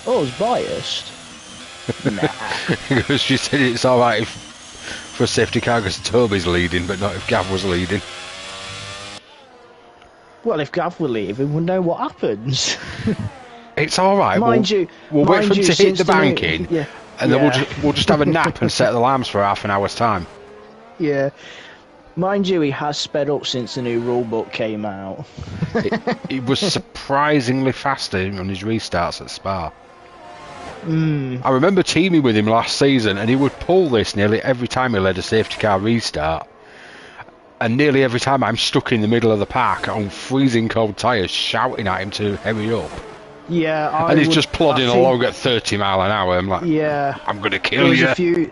Oh, it's biased? Nah. Because she said it's alright if for a safety car because Toby's leading, but not if Gav was leading. Well, if Gav were leaving, we'll know what happens. It's alright, we'll wait for him to hit the banking. Yeah. And then we'll just have a nap and set the alarms for half an hour's time. Yeah. Mind you, he has sped up since the new rule book came out. It was surprisingly faster on his restarts at Spa. I remember teaming with him last season, and he would pull this nearly every time he led a safety car restart. And nearly every time I'm stuck in the middle of the pack on freezing cold tyres, shouting at him to hurry up. Yeah, and he's just plodding along at 30 mile an hour. I'm like, yeah, I'm going to kill you.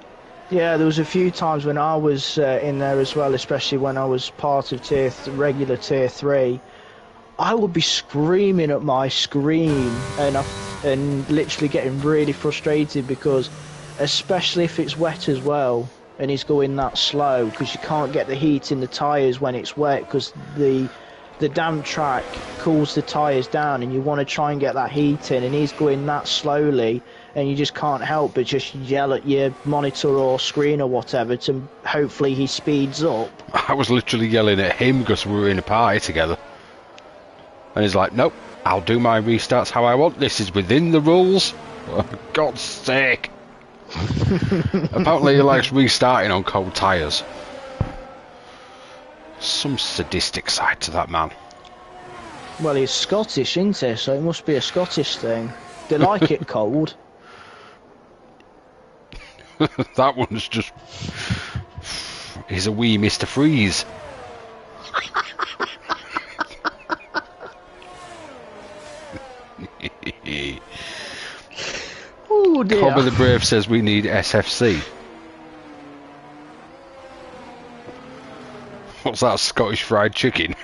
There was a few times when I was in there as well, especially when I was part of regular tier 3. I would be screaming at my screen and literally getting really frustrated because, especially if it's wet as well, and he's going that slow, because you can't get the heat in the tyres when it's wet because the damp track cools the tyres down, and you want to try and get that heat in, and he's going that slowly, and you just can't help but just yell at your monitor or screen or whatever to hopefully he speeds up. I was literally yelling at him because we were in a party together, and he's like, nope, I'll do my restarts how I want, this is within the rules. For God's sake. Apparently he likes restarting on cold tyres. Some sadistic side to that man. Well, he's Scottish, isn't he? So it must be a Scottish thing. They like it cold. That one's just... He's a wee Mr. Freeze. Oh dear. Cobber the Brave says we need SFC. What's that, Scottish fried chicken?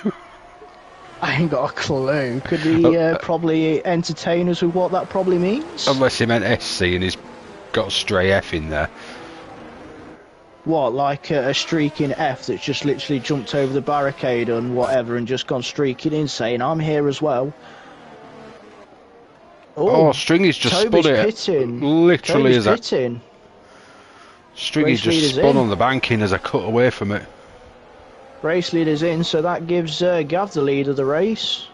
I ain't got a clue. Could he probably entertain us with what that probably means? Unless he meant SC and he's got a stray F in there. What, like a streaking F that's just literally jumped over the barricade and whatever and just gone streaking in saying, I'm here as well. Oh, Stringy's just Toby's spun it. pitting. Literally Toby's as pitting. Stringy's just spun on the banking as I cut away from it. Race leader's in, so that gives Gav the lead of the race.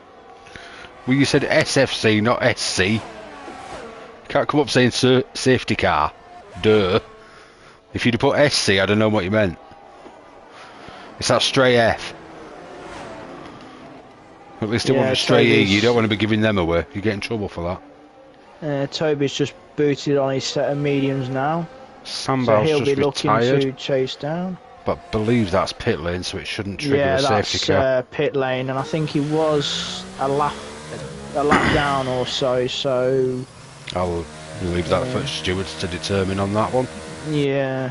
Well, you said SFC, not SC. You can't come up saying safety car. Duh. If you'd have put SC, I'd have known what you meant. It's that stray F. At least it wasn't a stray E. You don't want to be giving them away. You get in trouble for that. Toby's just booted on his set of mediums now. Sambal's so he'll just be looking retired. to chase down. But I believe that's pit lane, so it shouldn't trigger a safety car. Yeah, that's pit lane, and I think he was a lap down or so. So I'll leave that for stewards to determine on that one. Yeah.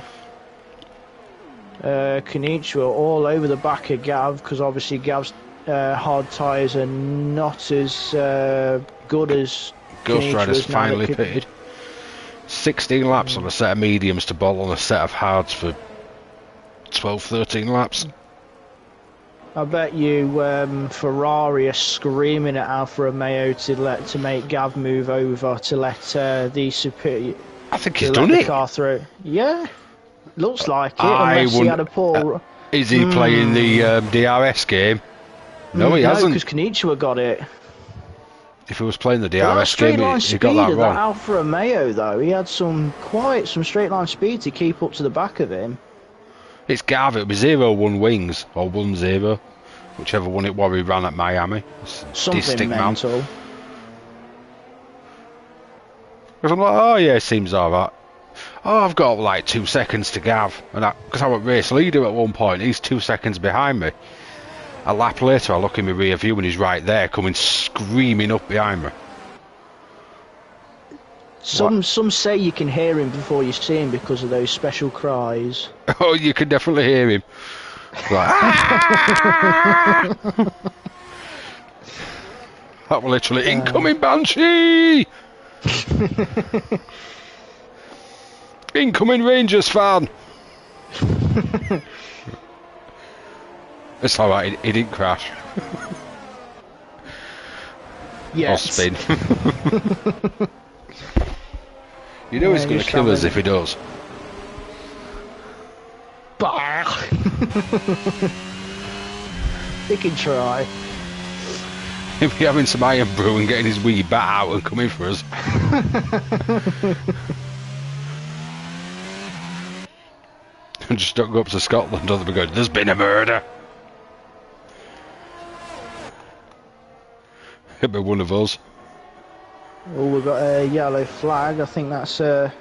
Konnichiwa all over the back of Gav, because obviously Gav's hard tyres are not as good as Ghost Rider's finally pitted. 16 laps on a set of mediums to bowl on a set of hards for 12-13 laps. I bet you Ferrari are screaming at Alfa Romeo to make Gav move over to let the superior. I think he's done it. Car through. Yeah, looks like it. Unless he had a poor. Is he playing the DRS game? No, he hasn't. Because Konnichiwa got it. If he was playing the DRS game, he got that wrong. That Alfa Romeo though, he had some straight line speed to keep up to the back of him. It's Gav. It'll be 0-1 wings or 1-0, whichever one it was he ran at Miami. Something mental. Because I'm like, oh yeah, it seems alright. Oh, I've got like 2 seconds to Gav, and because I was race leader at one point, he's 2 seconds behind me. A lap later, I look in my rear view and he's right there, coming screaming up behind me. Some say you can hear him before you see him because of those special cries. Oh, you can definitely hear him. Like, ah! That was literally incoming Banshee! Incoming Rangers fan! It's alright, he didn't crash. Or spin. You know he's going to kill us if he does. He can try. He'll be having some iron brew and getting his wee bat out and coming for us. And just don't go up to Scotland or they'll be going, there's been a murder. It'll be one of us. Oh, we've got a yellow flag. I think that's I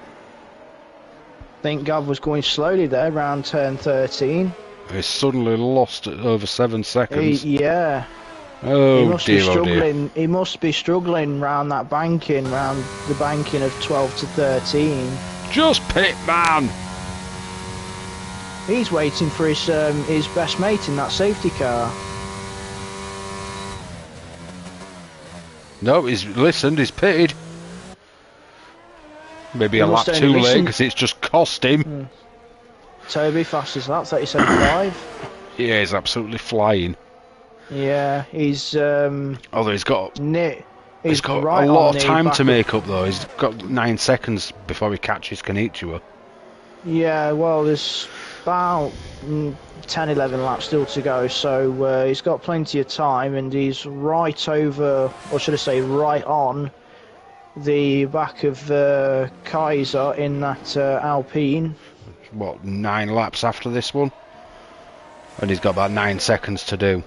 think Gav was going slowly there, around turn 13. He's suddenly lost at over 7 seconds. Yeah. He Oh must be dear, oh dear. struggling. He must be struggling round that banking, round the banking of 12 to 13. Just pit, man! He's waiting for his best mate in that safety car. No, he's listened, he's pitted. Maybe He a lap must only too late listen- because it's just cost him. Toby, fastest lap, 37.5. Yeah, he's absolutely flying. Yeah, he's Although he's got he's got right a lot on of the time back to of- make up though. He's got 9 seconds before he catches Konnichiwa. Yeah, well, there's about 10, 11 laps still to go, so he's got plenty of time, and he's right over, or should I say, right on the back of Kaiser in that Alpine. What, 9 laps after this one? And he's got about 9 seconds to do.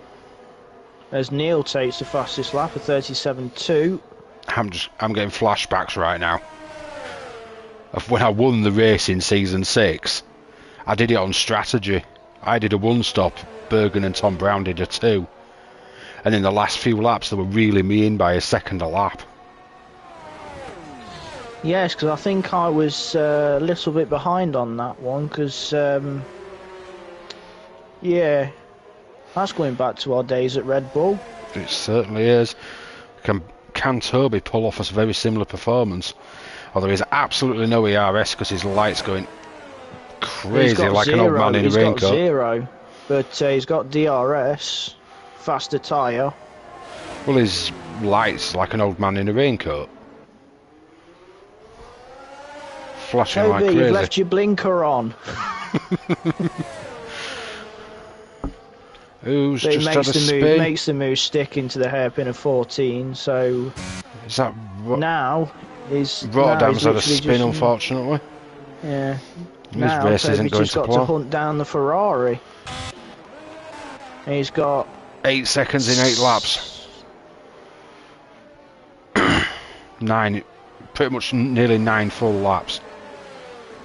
As Neil takes the fastest lap of 37.2. I'm getting flashbacks right now of when I won the race in season 6. I did it on strategy. I did a 1-stop, Bergen and Tom Brown did a 2, and in the last few laps they were reeling me in by a second a lap. Yes, because I think I was a little bit behind on that one, because, yeah, that's going back to our days at Red Bull. It certainly is. Can Toby pull off a very similar performance? Although he's absolutely no ERS because his light's going crazy like an old man in a raincoat. He's got 0, but he's got DRS, faster tyre. Well, his light's like an old man in a raincoat. Flashing Toby, like crazy. you've left your blinker on. Who's So just had a spin? makes the move stick into the hairpin of 14, so Is that now he's Rotterdam's had a literally spin, just- unfortunately. Yeah. His Now race isn't Toby's going just to got to plan. hunt down the Ferrari. And he's got 8 seconds in 8 laps. 9, pretty much nearly 9 full laps.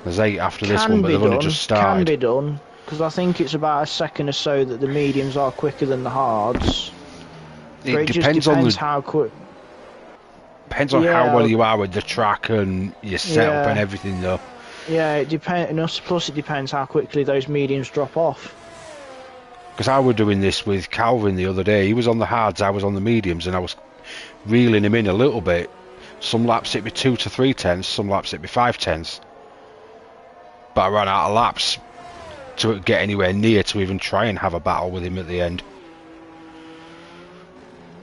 There's 8 after this one, but they've only just Can started. be done, because I think it's about a second or so that the mediums are quicker than the hards. But It just depends on how quick. Depends on Yeah. how well you are with the track and your setup Yeah. and everything, though. Yeah, it depends. Plus, it depends how quickly those mediums drop off. Because I was doing this with Calvin the other day. He was on the hards, I was on the mediums, and I was reeling him in a little bit. Some laps it'd be 2 to 3 tenths, some laps it'd be 5 tenths. But I ran out of laps to get anywhere near to even try and have a battle with him at the end.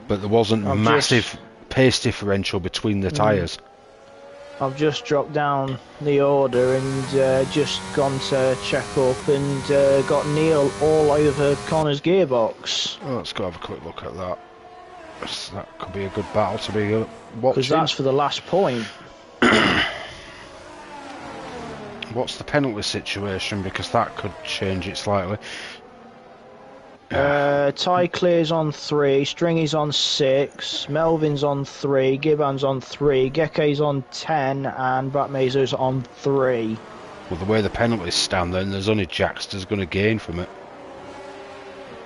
But there wasn't massive pace differential between the tyres. I've just dropped down the order and just gone to check up and got Neil all over Connor's gearbox. Oh, let's go have a quick look at that. That could be a good battle to be watching. Because that's for the last point. What's the penalty situation? Because that could change it slightly. Ty Clear's on 3, Stringy's on 6, Melvin's on 3, Gibban's on 3, Geke's on 10, and Batmazer's on 3. Well, the way the penalties stand, then there's only Jackster's going to gain from it.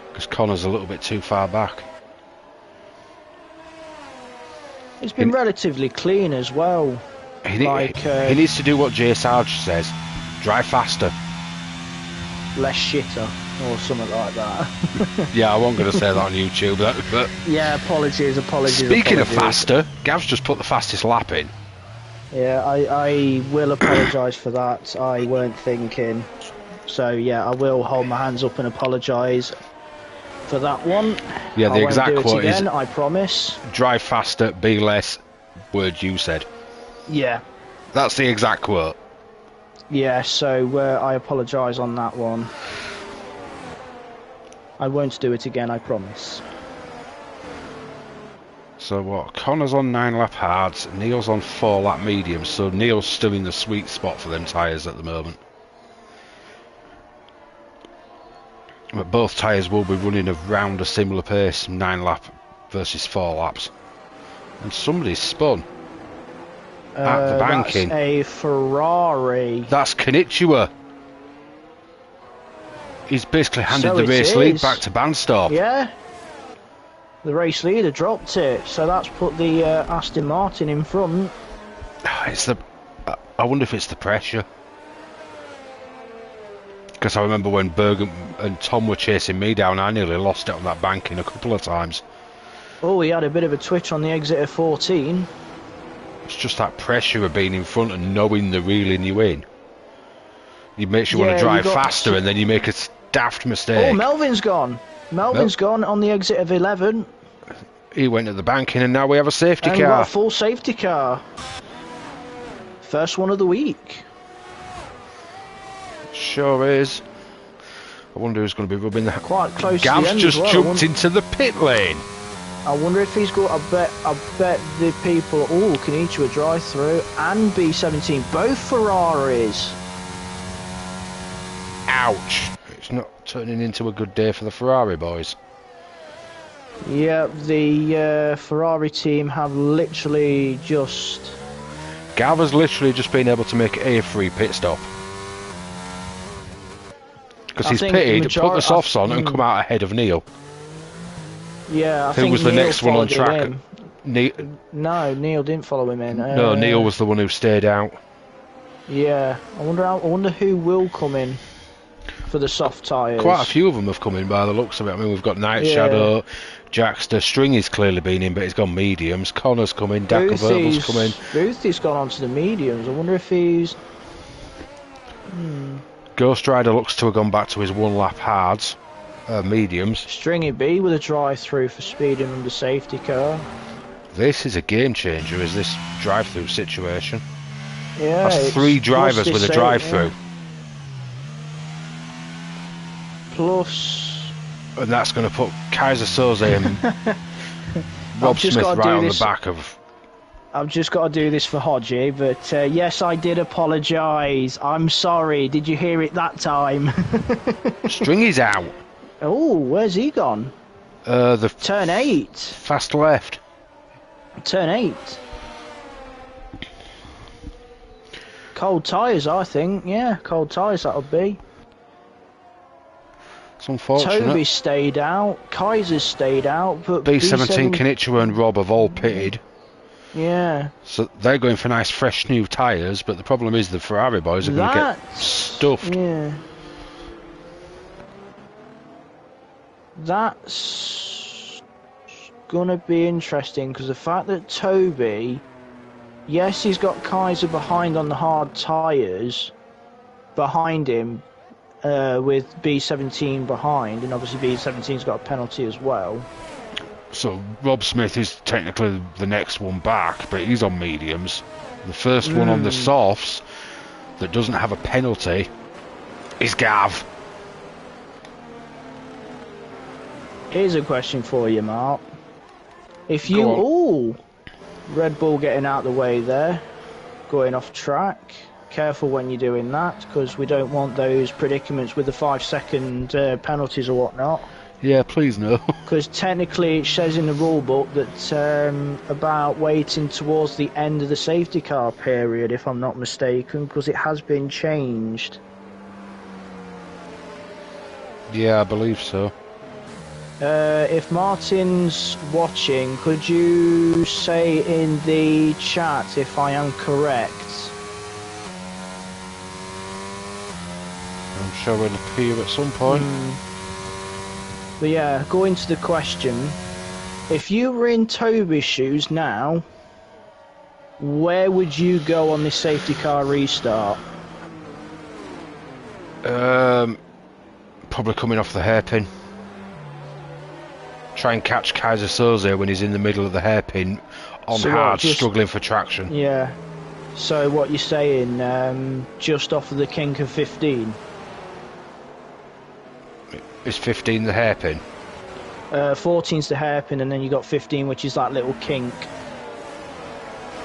Because Connor's a little bit too far back. It's been relatively clean as well. He needs to do what Jay Sarge says. Drive faster. Less shitter, or something like that. Yeah, I wasn't going to say that on YouTube. But Yeah, apologies. speaking of faster, Gav's just put the fastest lap in. Yeah, I will apologise for that. I weren't thinking. So yeah, I will hold my hands up and apologise for that one. Yeah, the I exact won't do quote it again, is, I promise. drive faster, be less, word you said. Yeah. That's the exact quote. Yeah, so I apologise on that one. I won't do it again, I promise. So what? Connor's on 9 lap hards, Neil's on 4 lap mediums, so Neil's still in the sweet spot for them tyres at the moment. But both tyres will be running around a similar pace, 9 lap versus 4 laps. And somebody's spun. At the banking. That's a Ferrari. That's Konnichiwa. He's basically handed So the it race lead is. back to Bandstop. Yeah. The race leader dropped it, so that's put the Aston Martin in front. It's the. I wonder if it's the pressure. Because I remember when Berg and Tom were chasing me down, I nearly lost it on that banking a couple of times. Oh, he had a bit of a twitch on the exit of 14. It's just that pressure of being in front and knowing they're reeling you in. It makes you want to drive faster, and then you make a daft mistake. Oh, Melvin's gone. Melvin's gone on the exit of 11. He went at the banking, and now we have a safety and car. Got a full safety car. First one of the week. Sure is. I wonder who's going to be rubbing the... Quite close Gav's to the end just as well. jumped into the pit lane. I wonder if he's got. I bet the people. Oh, Konnichiwa drive through and B17, both Ferraris. Ouch! It's not turning into a good day for the Ferrari boys. Yeah, the Ferrari team have literally just. Gav has literally just been able to make a free pit stop. Because he's pitted, put the softs on, and come out ahead of Neil. Yeah, I Who think was the Neil next one on track? No, Neil didn't follow him in. No, Neil was the one who stayed out. Yeah, I wonder who will come in for the soft tyres. Quite a few of them have come in by the looks of it. I mean, we've got Night Shadow, Jackster, Stringy's clearly been in, but he's gone mediums. Connor's come in, Dacovertle's come in. Boothie's gone on to the mediums. I wonder if he's... Ghost Rider looks to have gone back to his one lap hards, mediums. Stringy B with a drive-through for speeding under safety car. This is a game changer, is this drive-through situation? Yeah, that's 3 drivers with a drive-through. Yeah. Plus... And that's going to put Kaiser Soze and Rob Smith right on the back of... I've just got to do this for Hodgie, but yes, I did apologise. I'm sorry. Did you hear it that time? Stringy's out. Oh, where's he gone? The Turn 8. Fast left. Turn 8. Cold tyres, I think. Yeah, cold tyres, that'll be. It's unfortunate. Toby stayed out. Kaiser's stayed out. But B17, Konnichiwa and Rob have all pitted. Yeah. So they're going for nice, fresh new tyres, but the problem is the Ferrari boys are going to get stuffed. Yeah. That's going to be interesting, because the fact that Toby, yes, he's got Kaiser behind on the hard tyres, behind him, with B17 behind, and obviously B17's got a penalty as well. So Rob Smith is technically the next one back, but he's on mediums. The first one on the softs that doesn't have a penalty is Gav. Here's a question for you, Mark. If you... Ooh! Red Bull getting out the way there. Going off track. Careful when you're doing that, because we don't want those predicaments with the 5-second penalties or whatnot. Yeah, please no. Because technically it says in the rule book that about waiting towards the end of the safety car period, if I'm not mistaken, because it has been changed. Yeah, I believe so. If Martin's watching, could you say in the chat if I am correct? I'm sure it'll appear at some point. But yeah, going to the question, if you were in Toby's shoes now, where would you go on this safety car restart? Probably coming off the hairpin. Try and catch Kaiser Soze when he's in the middle of the hairpin on hard, struggling for traction. Yeah. So what you're saying, just off of the kink of 15? Is 15 the hairpin? 14's the hairpin, and then you got 15, which is that little kink.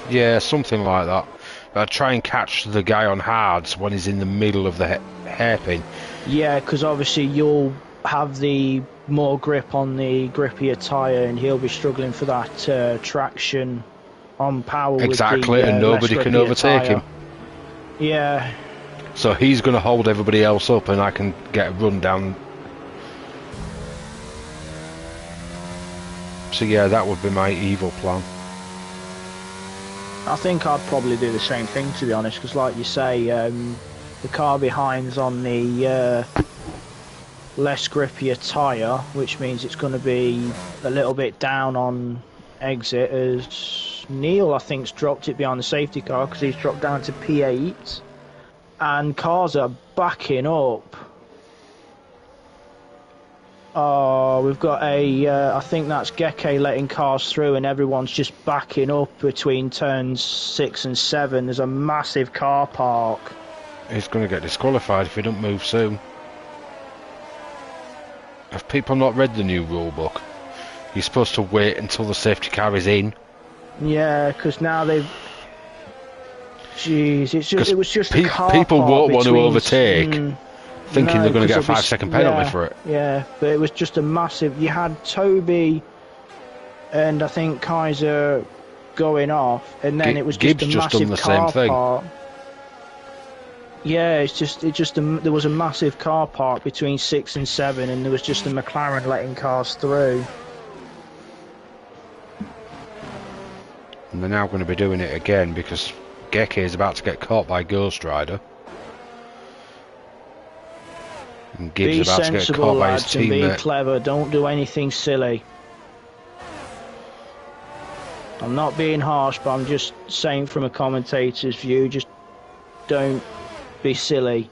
Yeah, something like that. I'd try and catch the guy on hards when he's in the middle of the hairpin. Yeah, because obviously you'll have the more grip on the grippier tyre, and he'll be struggling for that traction on power Exactly, with the and nobody less can grippier overtake tyre. him. Yeah. So he's going to hold everybody else up, and I can get a run down. So yeah, that would be my evil plan. I think I'd probably do the same thing, to be honest, because like you say, the car behind's on the less grippier tyre, which means it's going to be a little bit down on exit, as Neil, I think's dropped it behind the safety car because he's dropped down to P8, and cars are backing up. Oh, we've got I think that's Geke letting cars through, and everyone's just backing up between turns 6 and 7. There's a massive car park. He's going to get disqualified if he don't move soon. Have people not read the new rule book? You're supposed to wait until the safety car is in. Yeah, because now they've... Jeez, it was just a car people park won't want to between... overtake, thinking they're going to get a 5-second penalty for it. Yeah, but it was just a massive... You had Toby and I think Kaiser going off, and then it was just Gibbs a massive done the car same thing. park. Yeah, there was a massive car park between 6 and 7, and there was just a McLaren letting cars through. And they're now going to be doing it again because Geke is about to get caught by Ghost Rider. And Gibbs is about to get caught by his Be sensible, lads, and be teammate. clever. Don't do anything silly. I'm not being harsh, but I'm just saying from a commentator's view, just don't be silly.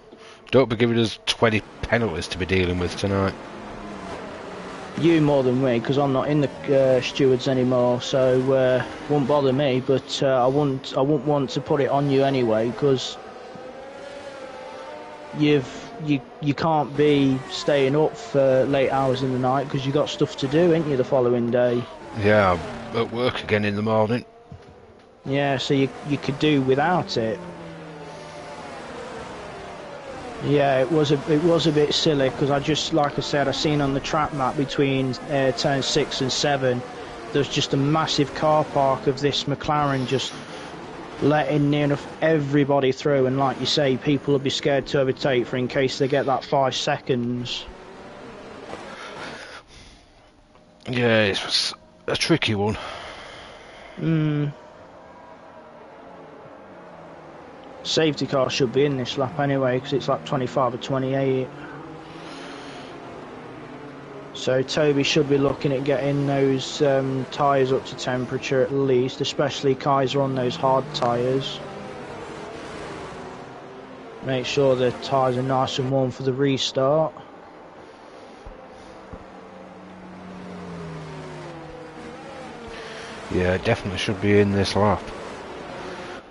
Don't be giving us 20 penalties to be dealing with tonight. You more than me, because I'm not in the stewards anymore, so won't bother me. But I wouldn't want to put it on you anyway, because you can't be staying up for late hours in the night because you got stuff to do, ain't you, the following day? Yeah, I'm at work again in the morning. Yeah, so you could do without it. Yeah, it was a bit silly because I just, like I said, I seen on the track map between turn 6 and 7, there's just a massive car park of this McLaren just letting near enough everybody through, and like you say, people will be scared to overtake for in case they get that 5 seconds. Yeah, it's a tricky one. Safety car should be in this lap anyway because it's like 25 or 28. So Toby should be looking at getting those tyres up to temperature at least, especially Kaiser on those hard tyres. Make sure the tyres are nice and warm for the restart. Yeah, it definitely should be in this lap.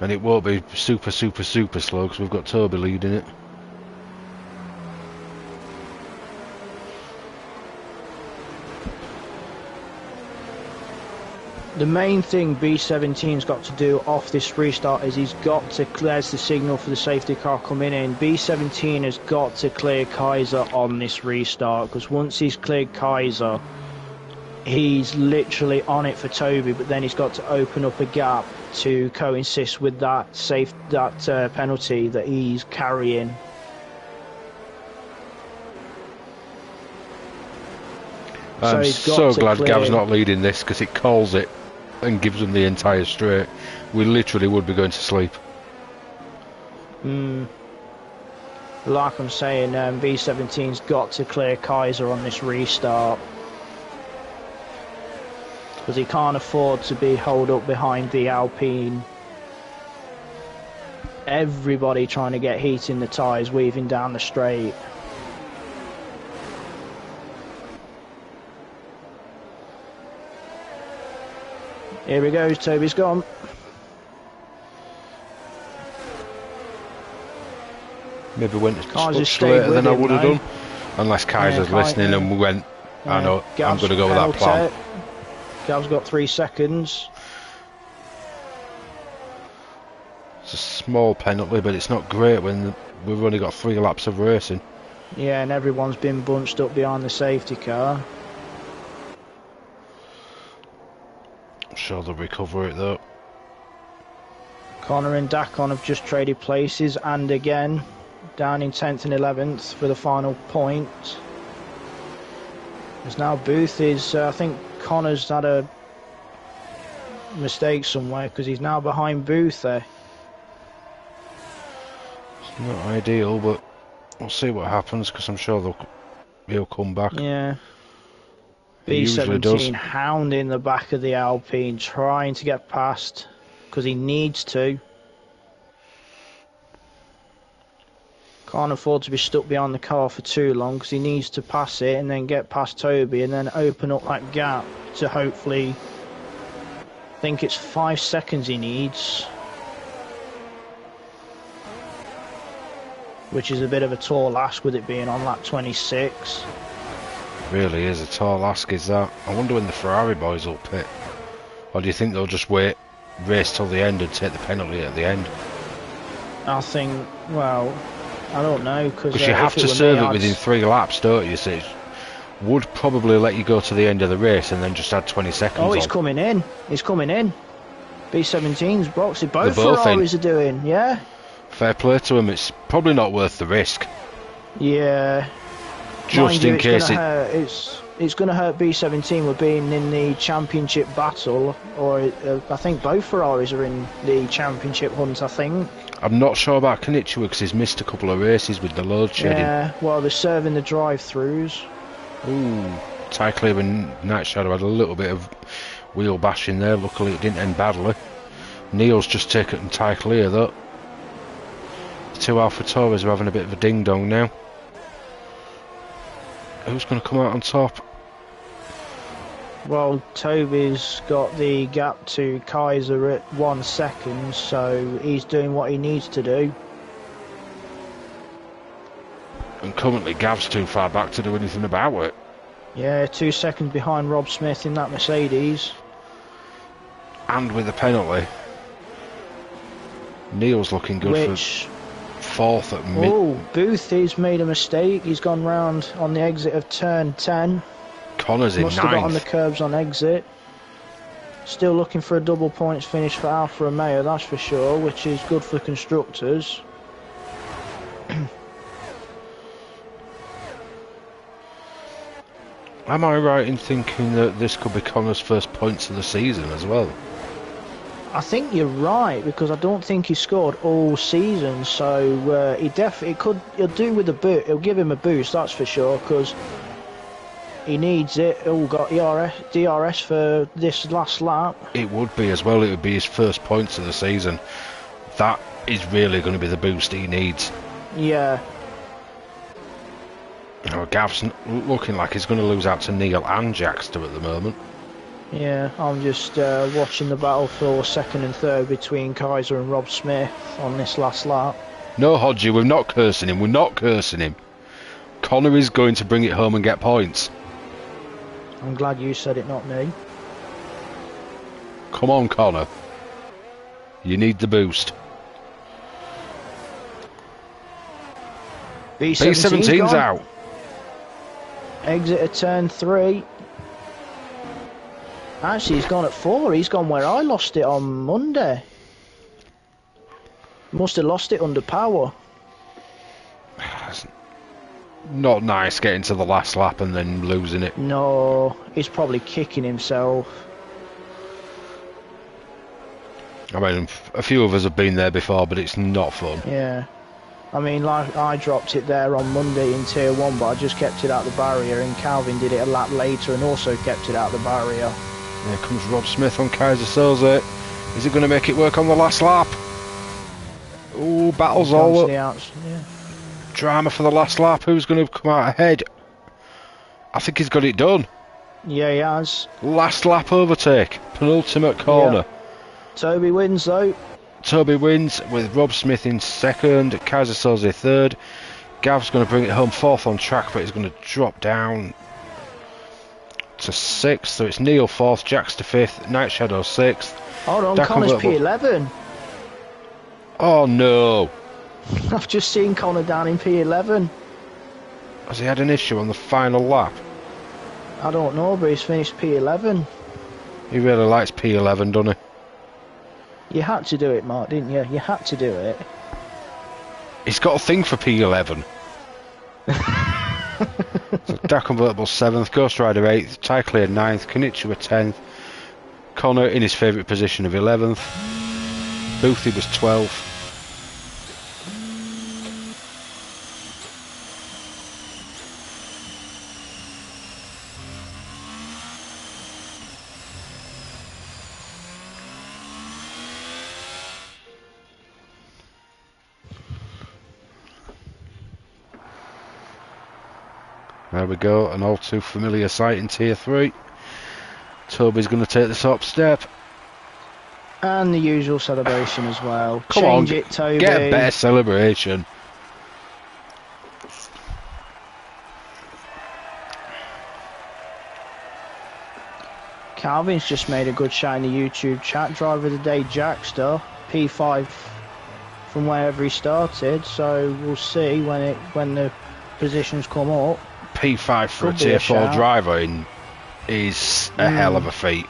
And it won't be super slow because we've got Toby leading it. The main thing B17's got to do off this restart is he's got to clear the signal for the safety car coming in. B17 has got to clear Kaiser on this restart, because once he's cleared Kaiser, he's literally on it for Toby, but then he's got to open up a gap to coincide with that penalty that he's carrying. I'm so glad Gav's not leading this because it calls it and gives them the entire straight. We literally would be going to sleep. Like I'm saying, B17's got to clear Kaiser on this restart, because he can't afford to be held up behind the Alpine. Everybody trying to get heat in the tyres, weaving down the straight. Here he goes, Toby's gone. Maybe went much later than I would have done. Unless Kaiser's listening and we went, I know, I'm going to go with that plan. Gav's got 3 seconds. It's a small penalty, but it's not great when we've only got 3 laps of racing. Yeah, and everyone's been bunched up behind the safety car. I'm sure they'll recover it though. Connor and Dakon have just traded places, and again, down in 10th and 11th for the final point. As now Booth is, I think Connor's had a mistake somewhere because he's now behind Booth there. It's not ideal, but we'll see what happens because I'm sure he'll come back. Yeah. He usually does. B17 hounding the back of the Alpine, trying to get past because he needs to. Can't afford to be stuck behind the car for too long because he needs to pass it and then get past Toby and then open up that gap to hopefully, I think it's 5 seconds he needs, which is a bit of a tall ask with it being on lap 26. Really is a tall ask, is that? I wonder when the Ferrari boys will pit. Or do you think they'll just race till the end and take the penalty at the end? I think, well, I don't know, because you have to serve it within 3 laps, don't you? So it would probably let you go to the end of the race and then just add 20 seconds Oh, he's on. coming in. He's coming in. B17's boxing. Both Ferraris are doing, yeah. Fair play to him. It's probably not worth the risk. Yeah. Just in case it's going to hurt B17 with being in the championship battle, or I think both Ferraris are in the championship hunt, I think. I'm not sure about Konichiwa because he's missed a couple of races with the load shedding. Yeah, well, they're serving the drive-throughs. Ooh, Ty Clear and Night Shadow had a little bit of wheel bashing there. Luckily it didn't end badly. Neil's just taken Ty Clear though. The two AlphaTauris are having a bit of a ding-dong now. Who's going to come out on top? Well, Toby's got the gap to Kaiser at 1 second, so he's doing what he needs to do. And currently Gav's too far back to do anything about it. Yeah, 2 seconds behind Rob Smith in that Mercedes. And with the penalty, Neil's looking good for 4th at mid. Oh, Booth, he's made a mistake. He's gone round on the exit of turn 10. Connor's in 9th. Must have got on the curbs on exit. Still looking for a double points finish for Alfa Romeo, that's for sure, which is good for constructors. Am I right in thinking that this could be Connor's first points of the season as well? I think you're right, because I don't think he scored all season, so he definitely could. He'll do with a boot. It'll give him a boost, that's for sure, because he needs it. Oh, got DRS for this last lap. It would be as well. It would be his first points of the season. That is really going to be the boost he needs. Yeah. Oh, Gav's looking like he's going to lose out to Neil and Jackster at the moment. Yeah, I'm just watching the battle for second and third between Kaiser and Rob Smith on this last lap. No, Hodgie, we're not cursing him. We're not cursing him. Connor is going to bring it home and get points. I'm glad you said it, not me. Come on, Connor. You need the boost. B17's out. Exit at turn 3. Actually, he's gone at 4. He's gone where I lost it on Monday. Must have lost it under power. It's not nice getting to the last lap and then losing it. No, he's probably kicking himself. I mean, a few of us have been there before, but it's not fun. Yeah. I mean, like, I dropped it there on Monday in Tier 1, but I just kept it out the barrier, and Calvin did it a lap later and also kept it out the barrier. Here comes Rob Smith on Kaiser Soze. Is it going to make it work on the last lap? Ooh, battles all up. Yeah. Drama for the last lap. Who's going to come out ahead? I think he's got it done. Yeah, he has. Last lap overtake. Penultimate corner. Yeah. Toby wins, though. Toby wins with Rob Smith in second. Kaiser Soze third. Gav's going to bring it home 4th on track, but he's going to drop down to 6th. So it's Neil 4th, Jackster 5th, Night Shadow 6th. Hold on, Connor's P11. Oh no. I've just seen Connor down in P11. Has he had an issue on the final lap? I don't know, but he's finished P11. He really likes P11, doesn't he? You had to do it, Mark, didn't you? You had to do it. He's got a thing for P11. So Dak Convertible 7th, Ghost Rider 8th, Ty Clear 9th, Konnichiwa 10th, Connor in his favourite position of 11th, Boothie was 12th. There we go, an all too familiar sight in Tier 3. Toby's going to take the top step. And the usual celebration as well. Come on, Change it, Toby. get a better celebration. Calvin's just made a good shot in the YouTube chat. Driver of the day, Jackster, P5 from wherever he started. So we'll see when the positions come up. P5 for Could a be Tier a 4 shout. driver is a hell of a feat.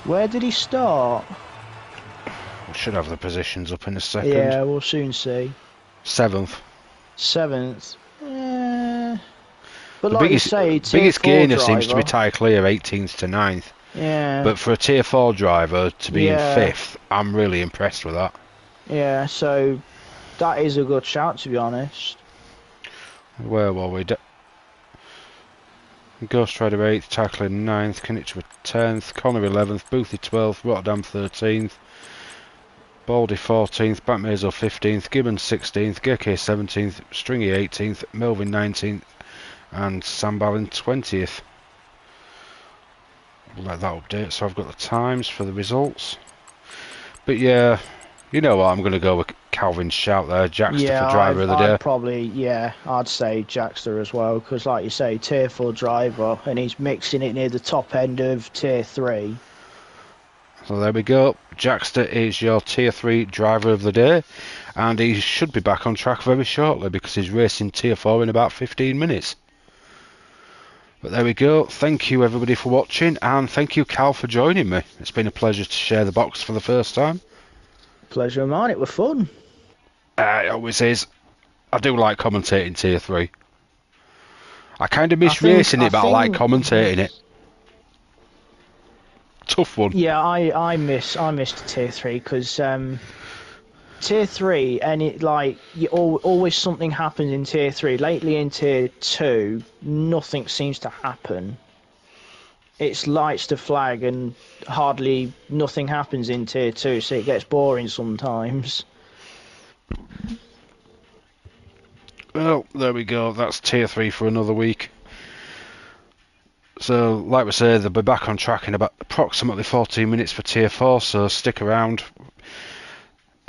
Where did he start? We should have the positions up in a second. Yeah, we'll soon see. 7th. 7th. But The like you say, biggest gainer driver, seems to be Ty Clear, 18th to 9th. Yeah. But for a Tier 4 driver to be in Yeah. 5th, I'm really impressed with that. Yeah, so that is a good shout, to be honest. Where were we? Ghost Rider 8th, Ty Clear 9th, Konnichiwa 10th, Connor 11th, Boothie 12th, Rotterdam 13th, Baldy 14th, Batmazo 15th, Gibbons 16th, Geke 17th, Stringy 18th, Melvin 19th, and Sam Ballin 20th. Let that update so I've got the times for the results. But yeah, you know what, I'm going to go with Calvin's shout there, Jackster for driver of the day. I'd say Jackster as well, because like you say, Tier 4 driver, and he's mixing it near the top end of Tier 3. So there we go, Jackster is your Tier 3 driver of the day, and he should be back on track very shortly because he's racing Tier 4 in about 15 minutes. But there we go, thank you everybody for watching, and thank you Cal for joining me. It's been a pleasure to share the box for the first time. Pleasure of mine, it was fun. It always is. I do like commentating Tier 3. I kind of miss racing it, but I like commentating it. Tough one. Yeah, I missed Tier 3 because Tier 3, and it like always something happens in Tier 3. Lately in Tier 2, nothing seems to happen. It's lights to flag and hardly nothing happens in Tier 2, so it gets boring sometimes. Well, there we go. That's Tier 3 for another week. So, like we say, they'll be back on track in about approximately 14 minutes for Tier 4, so stick around.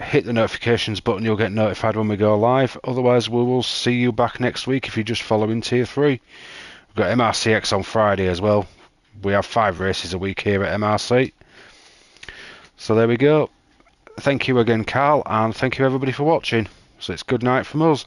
Hit the notifications button, you'll get notified when we go live. Otherwise, we will see you back next week if you're just following Tier 3. We've got MRCX on Friday as well. We have 5 races a week here at MRC. So there we go. Thank you again, Carl, and thank you everybody for watching. So it's good night from us.